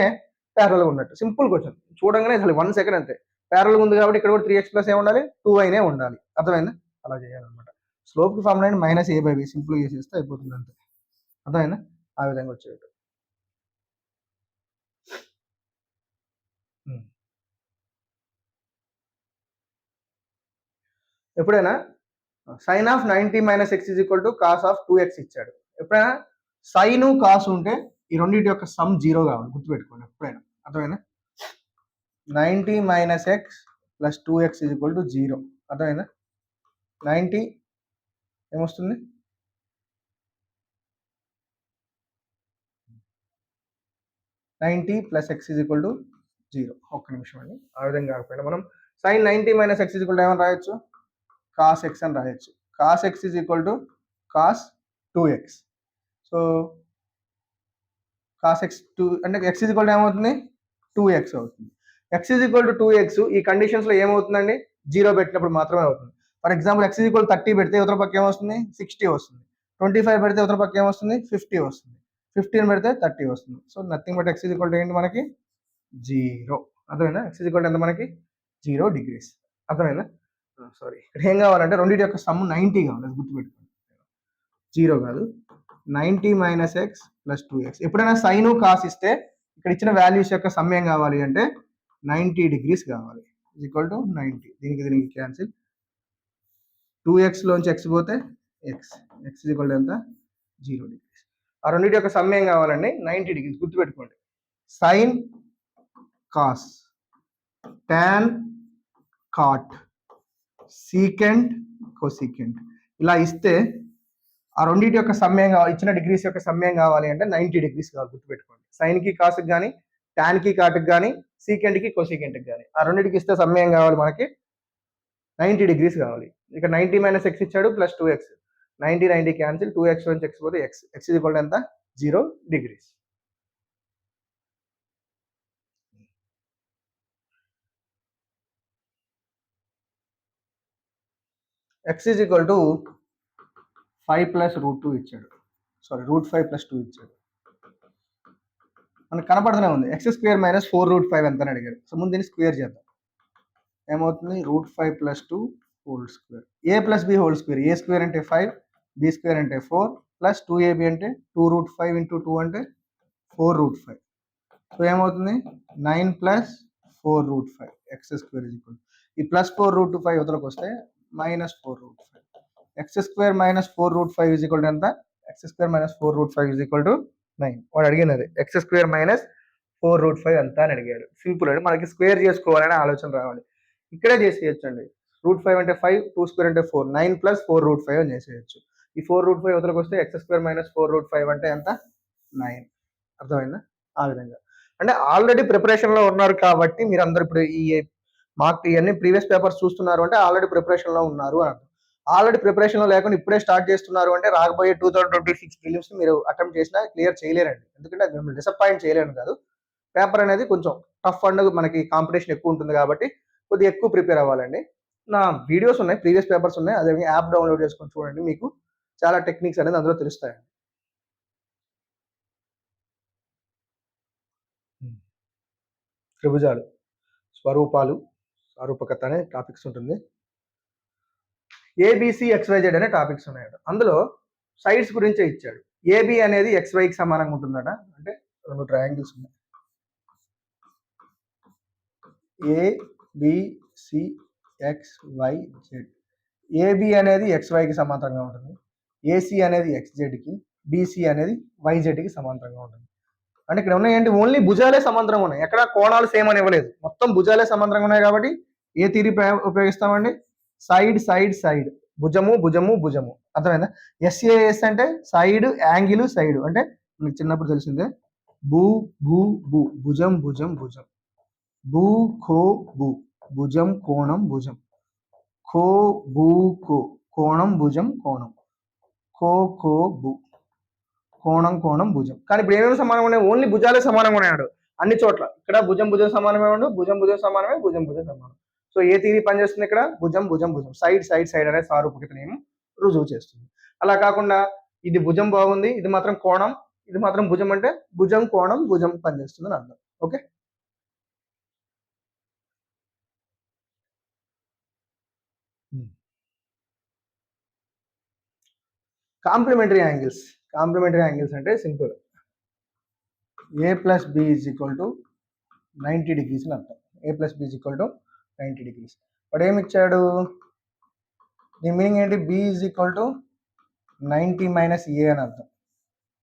ప్యారల్గా ఉన్నట్టు. సింపుల్ క్వశ్చన్, చూడంగానే అసలు 1 second అంతే. ప్యారల్గా ఉంది కాబట్టి ఇక్కడ కూడా 3x + ఉండాలి, 2yనే ఉండాలి. అర్థమైందా? అలా చేయాలన్నమాట. స్లోప్ కి ఫార్ములా -a/b సింపుల్ చేసేస్తే అయిపోతుంది అంతే. అర్థమైందా? ఆ విధంగా వచ్చేటట్టు. ఎప్పుడైనా sin of 90 - x = cos of 2x ఇచ్చాడు. ఎప్పుడైనా సైన్ కాస్ ఉంటే ఈ రెండింటి యొక్క సమ్ 0 కావాలి, గుర్తుపెట్టుకోండి ఎప్పుడైనా. అర్థమైందా? 90 - x + 2x = 0. అర్థమైందా? 90 ఏమొస్తుంది, 90 + x = 0. ఒక్క నిమిషం అండి. ఆ విధంగా కాకపోయినా మనం sin 90 - x = ఏమని రాయొచ్చు, cos x అని రాయొచ్చు. cos x = cos 2x. So cos x 2 అంటే x ఏమవుతుంది, 2x అవుతుంది. x 2x ఈ కండిషన్స్ లో ఏమవుతుందండి, 0 పెట్టినప్పుడు మాత్రమే అవుతుంది. ఫర్ ఎగ్జాంపుల్ x 30 పెడితే ఇవతల పక్క ఏమొస్తుంది, 60 వస్తుంది. 25 పెడితే ఇవతల పక్క ఏమొస్తుంది, 50 వస్తుంది. 15 పెడితే 30 వస్తుంది. సో నథింగ్ బట్ x ఏంటి మనకి, 0. అర్థమైందా? x ఎంత మనకి, 0 degrees. అర్థమైందా? సారీ, ఇక్కడ ఏం కావాలంటే రెండింటి యొక్క సమ్ 90 కావాలి, అది గుర్తుపెట్టుకోండి. 0 కాదు, 90 - x + 2x. ఎప్పుడైనా సైన్ కాస్ ఇస్తే ఇక్కడ ఇచ్చిన వాల్యూస్ యొక్క సమ్ ఏం కావాలి అంటే 90 degrees కావాలి. = 90. దీనికి క్యాన్సిల్. 2x లోంచి x పోతే x ఎంత, 0 degrees. ఆ రెండింటి యొక్క సమ్ ఏం కావాలండి, 90 degrees. గుర్తుపెట్టుకోండి, sine cos, tan cot, secant cosecant ఇలా ఇస్తే ఆ రెండింటి యొక్క సమ్యం కావాలి, ఇచ్చిన డిగ్రీస్ యొక్క సమ్యం కావాలి అంటే 90 degrees కావాలి. గుర్తుపెట్టుకోండి, సైన్ కి కాస్కి కానీ, టాన్ కి కాట్కి కానీ, సీకెంట్ కి కోసీకెంట్కి కానీ ఆ రెండింటికి ఇస్తే సమ్యం కావాలి మనకి 90 degrees కావాలి. ఇక్కడ 90 మైనస్ ఎక్స్ ఇచ్చాడు ప్లస్ 2x, 90 క్యాన్సిల్, 2x నుంచి x పోతే x, x is equal to ఎంత 0 degrees. x is equal to 5 plus root 2 ఇచ్చాడు, సారీ రూట్ 5 ప్లస్ 2 ఇచ్చాడు. మనకు కనపడుతూనే ఉంది ఎక్స్ స్క్వేర్ మైనస్ 4 రూట్ 5 ఎంత అని అడిగాడు. సో ముందు దీన్ని స్క్వేర్ చేద్దాం. ఏమవుతుంది రూట్ 5 ప్లస్ 2 హోల్ స్క్వేర్, ఏ ప్లస్ బి హోల్ స్క్వేర్, ఏ స్క్వేర్ అంటే 5, బి స్క్వేర్ అంటే 4 ప్లస్ 2ab అంటే 2 రూట్ 5 ఇంటూ 2 అంటే 4 రూట్ 5. సో ఏమవుతుంది 9 plus 4 root 5 X square is equal, ఈ ప్లస్ 4 రూట్ 5 వదలకు వస్తే minus 4 root 5, X square minus 4 root 5 is equal to ఎంత, X square minus 4 root 5 is equal to 9. వాడు అడిగినది ఎక్స్ స్క్వేర్ మైనస్ 4 రూట్ 5 ఎంత అని అడిగాడు. సింపుల్ అండి, మనకి స్క్వేర్ చేసుకోవాలనే ఆలోచన రావాలి. ఇక్కడే చేసేయచ్చు అండి. రూట్ 5 అంటే 5, 2 స్క్వేర్ అంటే 4, 9 ప్లస్ 4 రూట్ 5 అని చేసేయచ్చు. ఈ 4 రూట్ 5 వదలకు వస్తే ఎక్స్ స్క్వేర్ మైనస్ 4 రూట్ 5 అంటే ఎంత 9. అర్థమైందా? ఆ విధంగా అంటే ఆల్రెడీ ప్రిపరేషన్లో ఉన్నారు కాబట్టి మీరు అందరు ఇప్పుడు ఈ మార్క్ ఇవన్నీ ప్రీవియస్ పేపర్స్ చూస్తున్నారు అంటే ఆల్రెడీ ప్రిపరేషన్లో ఉన్నారు అని అర్థం. ఆల్రెడీ ప్రిపరేషన్లో లేకుండా ఇప్పుడే స్టార్ట్ చేస్తున్నారు అంటే రాబోయే 2026 ప్రిలిమ్స్ మీరు అటెంప్ట్ చేసినా క్లియర్ చేయలేరండి. ఎందుకంటే అది మిమ్మల్ని డిసప్పాయింట్ చేయలేను కాదు, పేపర్ అనేది కొంచెం టఫ్ అండ్ మనకి కాంపిటీషన్ ఎక్కువ ఉంటుంది కాబట్టి కొద్దిగా ఎక్కువ ప్రిపేర్ అవ్వాలండి. నా వీడియోస్ ఉన్నాయి, ప్రీవియస్ పేపర్స్ ఉన్నాయి, అదే యాప్ డౌన్లోడ్ చేసుకొని చూడండి, మీకు చాలా టెక్నిక్స్ అనేది అందులో తెలుస్తాయండి. త్రిభుజాలు, స్వరూపాలు, సారూపకత అనే టాపిక్స్ ఉంటుంది. ఏబిసి ఎక్స్వైజెడ్ అనే టాపిక్స్ ఉన్నాయట. అందులో సైడ్స్ గురించే ఇచ్చాడు. ఏబి అనేది ఎక్స్వైకి సమానంగా ఉంటుందట. అంటే రెండు ట్రయాంగిల్స్ ఉన్నాయి, ఏబిసి ఎక్స్వైజెడ్. ఏబి అనేది ఎక్స్వైకి సమాంతరంగా ఉంటుంది, ఏసీ అనేది ఎక్స్జెడ్కి, బీసీ అనేది వైజెడ్కి సమాంతరంగా ఉంటుంది. అంటే ఇక్కడ ఉన్నాయి ఏంటి, ఓన్లీ భుజాలే సమాంతరంగా ఉన్నాయి, ఎక్కడ కోణాలు సేమ్ అని ఇవ్వలేదు, మొత్తం భుజాలే సమాంతరంగా ఉన్నాయి. కాబట్టి ఏ థియరీ ఉపయోగిస్తామండి, సైడ్ సైడ్ సైడ్, భుజము భుజము భుజము. అర్థమైందా? ఎస్ఏఎస్ అంటే సైడ్ యాంగిల్ సైడ్, అంటే మీకు చిన్నప్పుడు తెలిసిందే భూ భూ భూ, భుజం భుజం భుజం, భూ ఖో భూ, భుజం కోణం భుజం, ఖో భూ ఖో, కోణం భుజం కోణం, ఖో ఖో భూ, కోణం కోణం భుజం. కానీ ఇప్పుడు ఏమేమి సమానంగా ఉన్నాయి, ఓన్లీ భుజాలే సమానంగా ఉన్నాడు అన్ని చోట్ల. ఇక్కడ భుజం భుజం సమానమే ఉండు, భుజం భుజం సమానమే, భుజం భుజం సమానం. సో ఏ తీరి పనిచేస్తుంది ఇక్కడ, భుజం భుజం భుజం, సైడ్ సైడ్ సైడ్ అనే సారూపకత నియమం రుజువు చేస్తుంది. అలా కాకుండా ఇది భుజం బాగుంది, ఇది మాత్రం కోణం, ఇది మాత్రం భుజం అంటే భుజం కోణం భుజం పనిచేస్తుంది అని అర్థం. Okay, complementary angles. Complementary angles అంటే simple, A plus B is equal to 90 degrees అని అర్థం. A plus B is equal to 90 degrees. వాడు ఏమి ఇచ్చాడు, దీని మీనింగ్ ఏంటి, B is equal to 90 minus A అని అర్థం.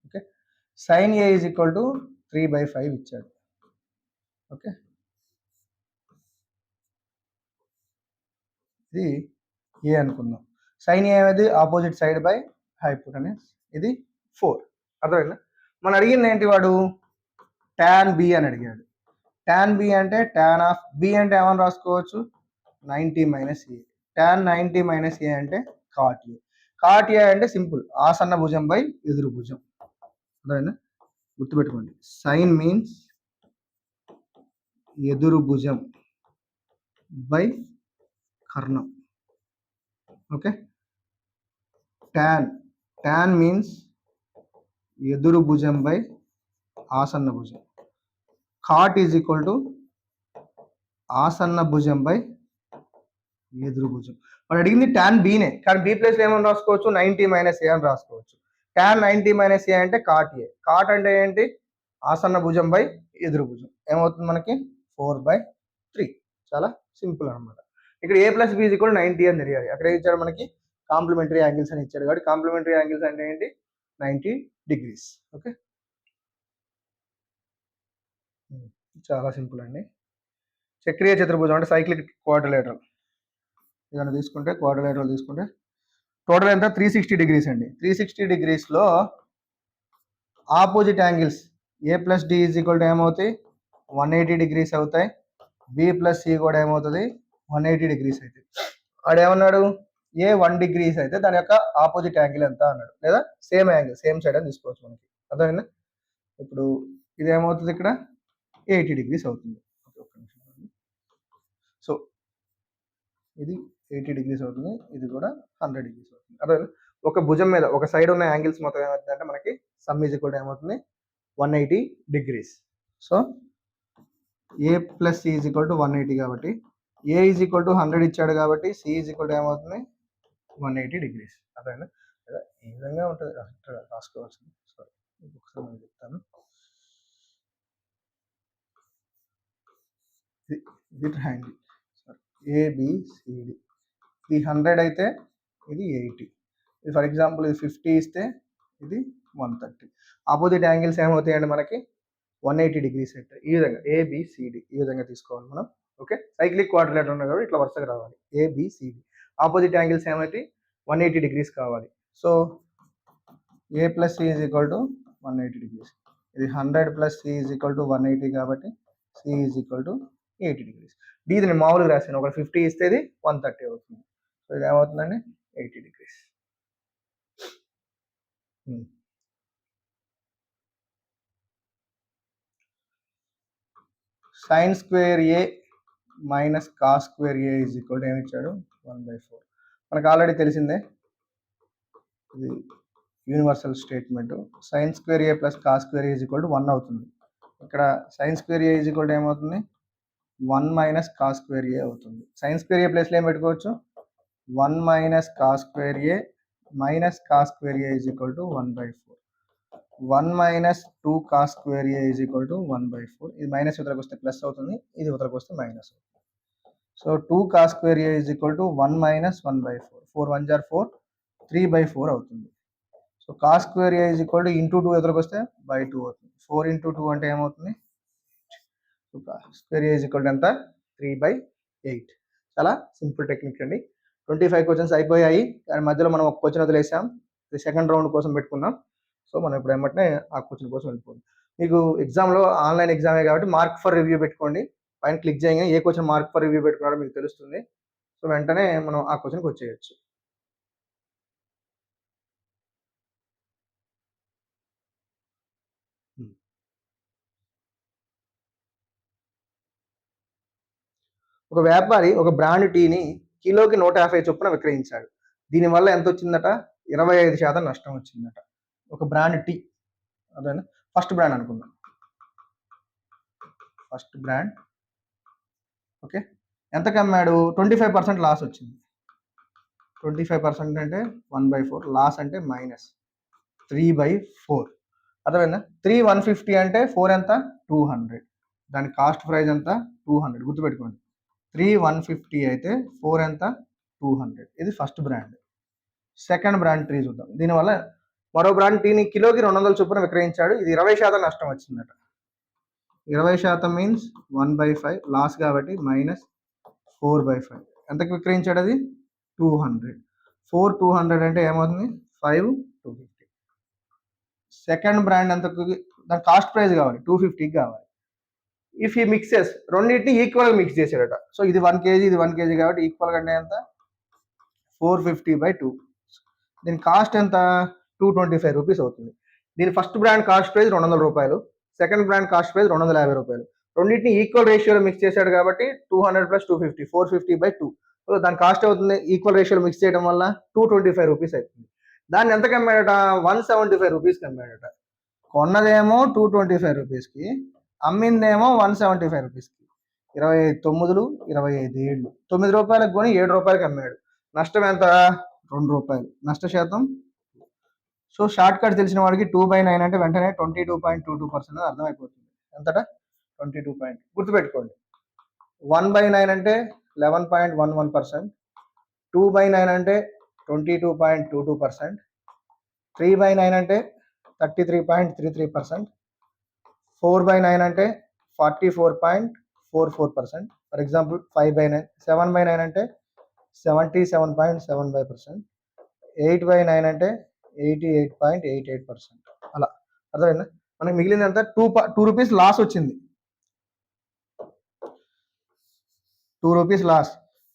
Okay, sine A is equal to 3/5 ఇచ్చాడు. ఓకే, ఇది ఏ అనుకుందాం. సైన్ ఏ అనేది ఆపోజిట్ సైడ్ బై హైపోటెనస్, ఇది 4. అర్థమైందా? మనం అడిగింది ఏంటి, వాడు టాన్ బి అని అడిగాడు. టాన్ బి అంటే టాన్ ఆఫ్ బి అంటే ఏమని రాసుకోవచ్చు, 90 మైనస్ ఏ. టాన్ 90 మైనస్ ఏ అంటే కాట్ ఏ. కాట్ ఏ అంటే సింపుల్, ఆసన్న భుజం బై ఎదురు భుజం. అర్థమైందా? గుర్తుపెట్టుకోండి, సైన్ మీన్స్ ఎదురు భుజం బై కర్ణం. ఓకే, టాన్, టాన్ మీన్స్ ఎదురు భుజం బై ఆసన్న భుజం. కాట్ ఈజ్ ఈక్వల్ టు ఆసన్న భుజం బై ఎదురు భుజం. మనం అడిగింది టాన్ బీనే, కానీ బి ప్లేస్లో ఏమని రాసుకోవచ్చు, 90 మైనస్ ఏ అని రాసుకోవచ్చు. టాన్ 90 మైనస్ ఏ అంటే కాట్ ఏ. కాట్ అంటే ఏంటి, ఆసన్న భుజం బై ఎదురు భుజం. ఏమవుతుంది మనకి 4/3. చాలా సింపుల్ అనమాట. ఇక్కడ ఏ ప్లస్ బి ఈజ్ ఈక్వల్ 90 అని తెలియాలి. అక్కడ ఏం ఇచ్చాడు మనకి, కాంప్లిమెంటరీ యాంగిల్స్ అని ఇచ్చాడు. కాబట్టి కాంప్లిమెంటరీ యాంగిల్స్ అంటే ఏంటి, 90 degrees. ఓకే, చాలా సింపుల్ అండి. చక్రీయ చతుర్భుజం అంటే సైక్లిక్ క్వాడ్రిలేటరల్. ఏదైనా తీసుకుంటే క్వాడ్రిలేటరల్ తీసుకుంటే టోటల్ ఎంత 360 degrees అండి. 360 degreesలో opposite angles A plus D is equal to ఏమవుతాయి, 180 degrees అవుతాయి. బి ప్లస్ సి కూడా ఏమవుతుంది, 180 degrees అవుతాయి. ఆడేమన్నాడు, ఏ 1 degrees అయితే దాని యొక్క ఆపోజిట్ యాంగిల్ ఎంత అన్నాడు, లేదా సేమ్ యాంగిల్ సేమ్ సైడ్ అని తీసుకోవచ్చు మనకి. అర్థమైందా? ఇప్పుడు ఇది ఏమవుతుంది, ఇక్కడ 80 degrees అవుతుంది. సో ఇది 80 degrees అవుతుంది, ఇది కూడా 100 degrees అవుతుంది. అదే ఒక భుజం మీద ఒక సైడ్ ఉన్న యాంగిల్స్ మొత్తం ఏమవుతుందంటే మనకి సమ్ ఈజ్ ఈక్వల్ టు ఏమవుతుంది, 180 degrees. So A plus C is equal to 180 కాబట్టి ఏ ఈజ్ ఈక్వల్ టు 100 ఇచ్చాడు కాబట్టి సి ఈజ్ ఈక్వల్ టు ఏమవుతుంది, 180 degrees. అర్థమైందా? ఈ విధంగా ఉంటుంది రాసుకోవాల్సింది. సారీ, ఒకసారి నేను చెప్తాను. ఇది ట్రయాంగిల్ ఏబిసిడి, ఇది 100 అయితే ఇది 80, ఇది ఫర్ ఎగ్జాంపుల్ ఇది 50 ఇస్తే ఇది 130. ఆపోజిట్ యాంగిల్స్ ఏమవుతాయండి మనకి 180 degrees అయితే. ఈ విధంగా ఏబిసిడి ఈ విధంగా తీసుకోవాలి మనం. ఓకే, సైక్లిక్ క్వాడ్రిలేటర్ ఉన్నాయి కాబట్టి ఇట్లా వరుసగా రావాలి. ఏబిసిడి ఆపోజిట్ యాంగిల్స్ ఏమైతే 180 degrees కావాలి. So A plus C is equal to 180 degrees. ఇది 100 plus C is equal to 180 కాబట్టి C is equal to 80 degrees. D ఇది నేను మామూలుగా రాశాను, ఒక 50 ఇస్తే ఇది 130 అవుతుంది. సో ఇది ఏమవుతుందండి, 80 degrees. Sine square A minus cos square A is equal to ఏమి ఇచ్చాడు, 1/4. మనకు ఆల్రెడీ తెలిసిందే, ఇది universal statement. Sine square A plus cos square A is equal to 1 అవుతుంది. ఇక్కడ sine square A is equal to ఏమవుతుంది, 1 మైనస్ కాస్ స్క్వేర్ ఏ అవుతుంది. Sine square ఏ ప్లేస్లో ఏం పెట్టుకోవచ్చు, 1 minus cos square A minus cos square A is equal to 1/4. 1 minus 2 cos square A is equal to 1/4. ఇది minus ఇవతలకు వస్తే plus అవుతుంది, ఇది ఇవతలకు వస్తే మైనస్ అవుతుంది. So 2 cos square A is equal to 1 minus 1/4. 4 1 జార్ 4, 3/4 అవుతుంది. So cos square A is equal to into 2 ఇవతలకు వస్తే బై 2 అవుతుంది. 4 ఇంటూ 2 అంటే ఏమవుతుంది, so cos square A is equal to ఎంత, 3/8. చాలా సింపుల్ టెక్నిక్ అండి. 25 క్వశ్చన్స్ అయిపోయాయి, దాని మధ్యలో మనం ఒక క్వశ్చన్ వదిలేసాం, ఇది సెకండ్ రౌండ్ కోసం పెట్టుకున్నాం. సో మనం ఇప్పుడు ఏమంటే ఆ క్వశ్చన్ కోసం వెళ్ళిపోతుంది. మీకు ఎగ్జామ్లో ఆన్లైన్ ఎగ్జామే కాబట్టి మార్క్ ఫర్ రివ్యూ పెట్టుకోండి. పైన క్లిక్ చేయగానే ఏ క్వశ్చన్ మార్క్ ఫర్ రివ్యూ పెట్టుకున్నారో మీకు తెలుస్తుంది. సో వెంటనే మనం ఆ క్వశ్చన్కి వచ్చేయచ్చు. ఒక వ్యాపారి ఒక బ్రాండ్ టీని కిలోకి 150 చొప్పున విక్రయించాడు. దీనివల్ల ఎంత వచ్చిందట, 25% నష్టం వచ్చిందట. ఒక బ్రాండ్ టీ, అదేనా ఫస్ట్ బ్రాండ్ అనుకుందాం, ఫస్ట్ బ్రాండ్. ఓకే, ఎంతకు అమ్మాడు, 25% లాస్ వచ్చింది. 25% అంటే 1/4, లాస్ అంటే మైనస్ 3/4. అర్థమైందా? 3 150 అంటే 4 ఎంత, 200. దాని కాస్ట్ ప్రైస్ ఎంత, 200. గుర్తుపెట్టుకోండి, 3 150 అయితే 4 ఎంత, 200. ఇది first brand. Second brand tea చూద్దాం. దీనివల్ల మరో బ్రాండ్ టీని కిలోకి 200 చొప్పున విక్రయించాడు. ఇది 20% నష్టం వచ్చిందట. 20% మీన్స్ 1/5, లాస్ కాబట్టి మైనస్ 4/5. ఎంతకు విక్రయించాడు అది, 200. 4 200 అంటే ఏమవుతుంది, 5 250. సెకండ్ బ్రాండ్ ఎంతకు, దాని కాస్ట్ ప్రైస్ కావాలి 250కి కావాలి. ఇఫ్ ఈ మిక్సెస్ రెండింటిని ఈక్వల్గా మిక్స్ చేశాడట. సో ఇది 1 kg, ఇది 1 kg కాబట్టి ఈక్వల్గా అంటే ఎంత, 450/2. దీని కాస్ట్ ఎంత, 225 రూపీస్ అవుతుంది. దీని ఫస్ట్ బ్రాండ్ కాస్ట్ ప్రైస్ 200 రూపాయలు, సెకండ్ బ్రాండ్ కాస్ట్ ప్రైస్ 250 రూపాయలు. రెండింటిని ఈక్వల్ రేషియోలో మిక్స్ చేశాడు కాబట్టి 200 + 250, 450/2. సో దాని కాస్ట్ అవుతుంది, ఈక్వల్ రేషియోలో మిక్స్ చేయడం వల్ల 225 రూపీస్ అవుతుంది. దాన్ని ఎంతకు అమ్మాడట, 175 రూపీస్కి అమ్మాడట. కొన్నదేమో 225 రూపీస్కి, అమ్మిందేమో 175 రూపీస్కి. 25 9లు 25 ఏళ్ళు, 9 రూపాయలకు కొని 7 రూపాయలకి అమ్మాడు. నష్టం ఎంత, 2 రూపాయలు. నష్ట శాతం. సో షార్ట్ కట్ తెలిసిన వాడికి 2/9 అంటే వెంటనే 22.22% అర్థమైపోతుంది. ఎంతట, 22. గుర్తుపెట్టుకోండి, 1/9 అంటే 11.11%, 2/9 అంటే 22.22%, 3/9 అంటే 33.33%, 4/9 అంటే 44.44%. ఫర్ ఎగ్జాంపుల్ 5/9, 7/9 అంటే 77.75%, 8/9 అంటే 88.88%. అలా అర్థమైందా? మనకి మిగిలింది ఎంత, 2 రూపీస్ లాస్ వచ్చింది, 2 రూపీస్ లాస్.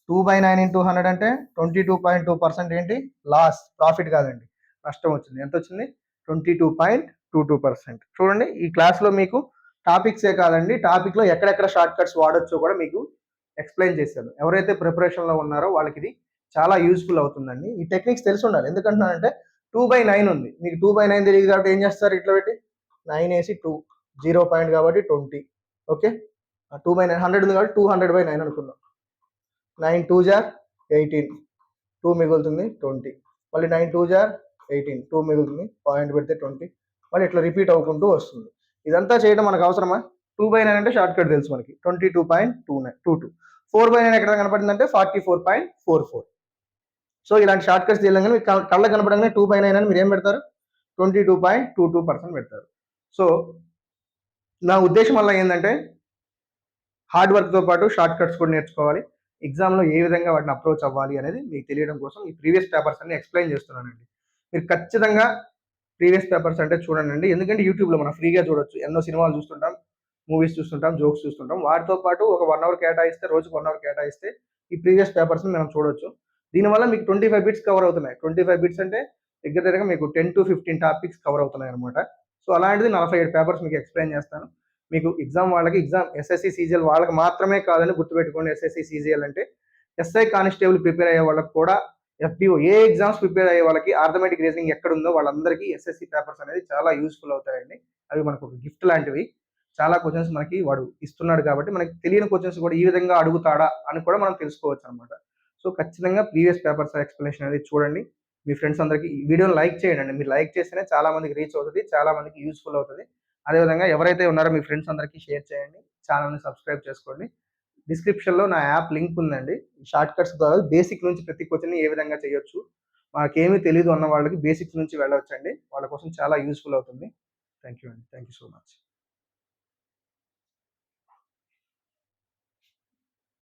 2/9 ఇంటూ 100 అంటే 22.2% ఏంటి లాస్, ప్రాఫిట్ కాదండి, నష్టం వచ్చింది. ఎంత వచ్చింది? 22.22%. చూడండి, ఈ క్లాస్లో మీకు టాపిక్సే కాదండి, టాపిక్లో ఎక్కడెక్కడ షార్ట్ కట్స్ వాడొచ్చో కూడా మీకు ఎక్స్ప్లెయిన్ చేశాను. ఎవరైతే ప్రిపరేషన్లో ఉన్నారో వాళ్ళకి ఇది చాలా యూస్ఫుల్ అవుతుందండి. ఈ టెక్నిక్స్ తెలిసి ఉండాలి. ఎందుకంటున్నానంటే 2/9 ఉంది, మీకు 2/9 తెలియదు కాబట్టి ఏం చేస్తారు? ఇట్లా పెట్టి 9 వేసి 2, 0 పాయింట్ కాబట్టి 20. ఓకే, 2/9 100 ఉంది కాబట్టి 200/9 అనుకుందాం. 9 2 జార్ 18, 2 మిగులుతుంది 20. మళ్ళీ 9 2 జార్ 18, 2 మిగులుతుంది, పాయింట్ పెడితే 20. మళ్ళీ ఇట్లా రిపీట్ అవ్వుకుంటూ వస్తుంది. ఇదంతా చేయడం మనకు అవసరమా? 2/9 అంటే షార్ట్ కట్ తెలుసు మనకి, 22.22. 4/9 ఎక్కడ కనపడింది అంటే 44.44. సో ఇలాంటి షార్ట్ కట్స్ తెలియగానే మీకు కళ్ళ కనపడగానే 2/9 అని మీరు ఏం పెడతారు? 22.22% పెడతారు. సో నా ఉద్దేశం వల్ల ఏంటంటే హార్డ్ వర్క్తో పాటు షార్ట్ కట్స్ కూడా నేర్చుకోవాలి. ఎగ్జామ్లో ఏ విధంగా వాటిని అప్రోచ్ అవ్వాలి అనేది మీకు తెలియడం కోసం ఈ ప్రీవియస్ పేపర్స్ అన్ని ఎక్స్ప్లెయిన్ చేస్తున్నానండి. మీరు ఖచ్చితంగా ప్రీవియస్ పేపర్స్ అంటే చూడండి. ఎందుకంటే యూట్యూబ్లో మనం ఫ్రీగా చూడొచ్చు. ఎన్నో సినిమాలు చూస్తుంటాం, మూవీస్ చూస్తుంటాం, జోక్స్ చూస్తుంటాం. వాటితో పాటు ఒక 1 అవర్ కేటాయిస్తే, రోజుకు 1 అవర్ కేటాయిస్తే ఈ ప్రీవియస్ పేపర్స్ని మనం చూడొచ్చు. దీనివల్ల మీకు 25 బిట్స్ కవర్ అవుతున్నాయి. 25 బిట్స్ అంటే దగ్గర దగ్గరగా మీకు 10-15 టాపిక్స్ కవర్ అవుతున్నాయి అనమాట. సో అలాంటిది 47 పేపర్స్ మీకు ఎక్స్ప్లెయిన్ చేస్తాను. మీకు ఎగ్జామ్ వాళ్ళకి, ఎగ్జామ్ ఎస్ఎస్సి సీజీఎల్ వాళ్ళకి మాత్రమే కాదని గుర్తుపెట్టుకోండి. ఎస్ఎస్సి సీజీఎల్ అంటే ఎస్ఐ కానిస్టేబుల్ ప్రిపేర్ అయ్యే వాళ్ళకి కూడా, ఎఫ్డిఓ ఏ ఎగ్జామ్స్ ప్రిపేర్ అయ్యే వాళ్ళకి ఆర్థమెటిక్ రీజనింగ్ ఎక్కడుందో వాళ్ళందరికీ ఎస్ఎస్సి పేపర్స్ అనేది చాలా యూస్ఫుల్ అవుతాయండి. అవి మనకు ఒక గిఫ్ట్ లాంటివి. చాలా క్వశ్చన్స్ మనకి వాడు ఇస్తున్నాడు కాబట్టి మనకి తెలియని క్వశ్చన్స్ కూడా ఈ విధంగా అడుగుతాడా అని కూడా మనం తెలుసుకోవచ్చు అనమాట. సో ఖచ్చితంగా ప్రీవియస్ పేపర్స్ ఎక్స్ప్లెనేషన్ అనేది చూడండి. మీ ఫ్రెండ్స్ అందరికీ ఈ వీడియోని లైక్ చేయండి. మీరు లైక్ చేస్తేనే చాలా మందికి రీచ్ అవుతుంది, చాలా మందికి యూస్ఫుల్ అవుతుంది. అదేవిధంగా ఎవరైతే ఉన్నారో మీ ఫ్రెండ్స్ అందరికీ షేర్ చేయండి. ఛానల్ని సబ్స్క్రైబ్ చేసుకోండి. డిస్క్రిప్షన్లో నా యాప్ లింక్ ఉందండి. షార్ట్ కట్స్ ద్వారా బేసిక్ నుంచి ప్రతి క్వశ్చన్ని ఏ విధంగా చేయొచ్చు, మాకేమీ తెలియదు అన్న వాళ్ళకి బేసిక్స్ నుంచి వెళ్ళవచ్చండి. వాళ్ళ కోసం చాలా యూస్ఫుల్ అవుతుంది. థ్యాంక్ యూ అండి. Thank you so much.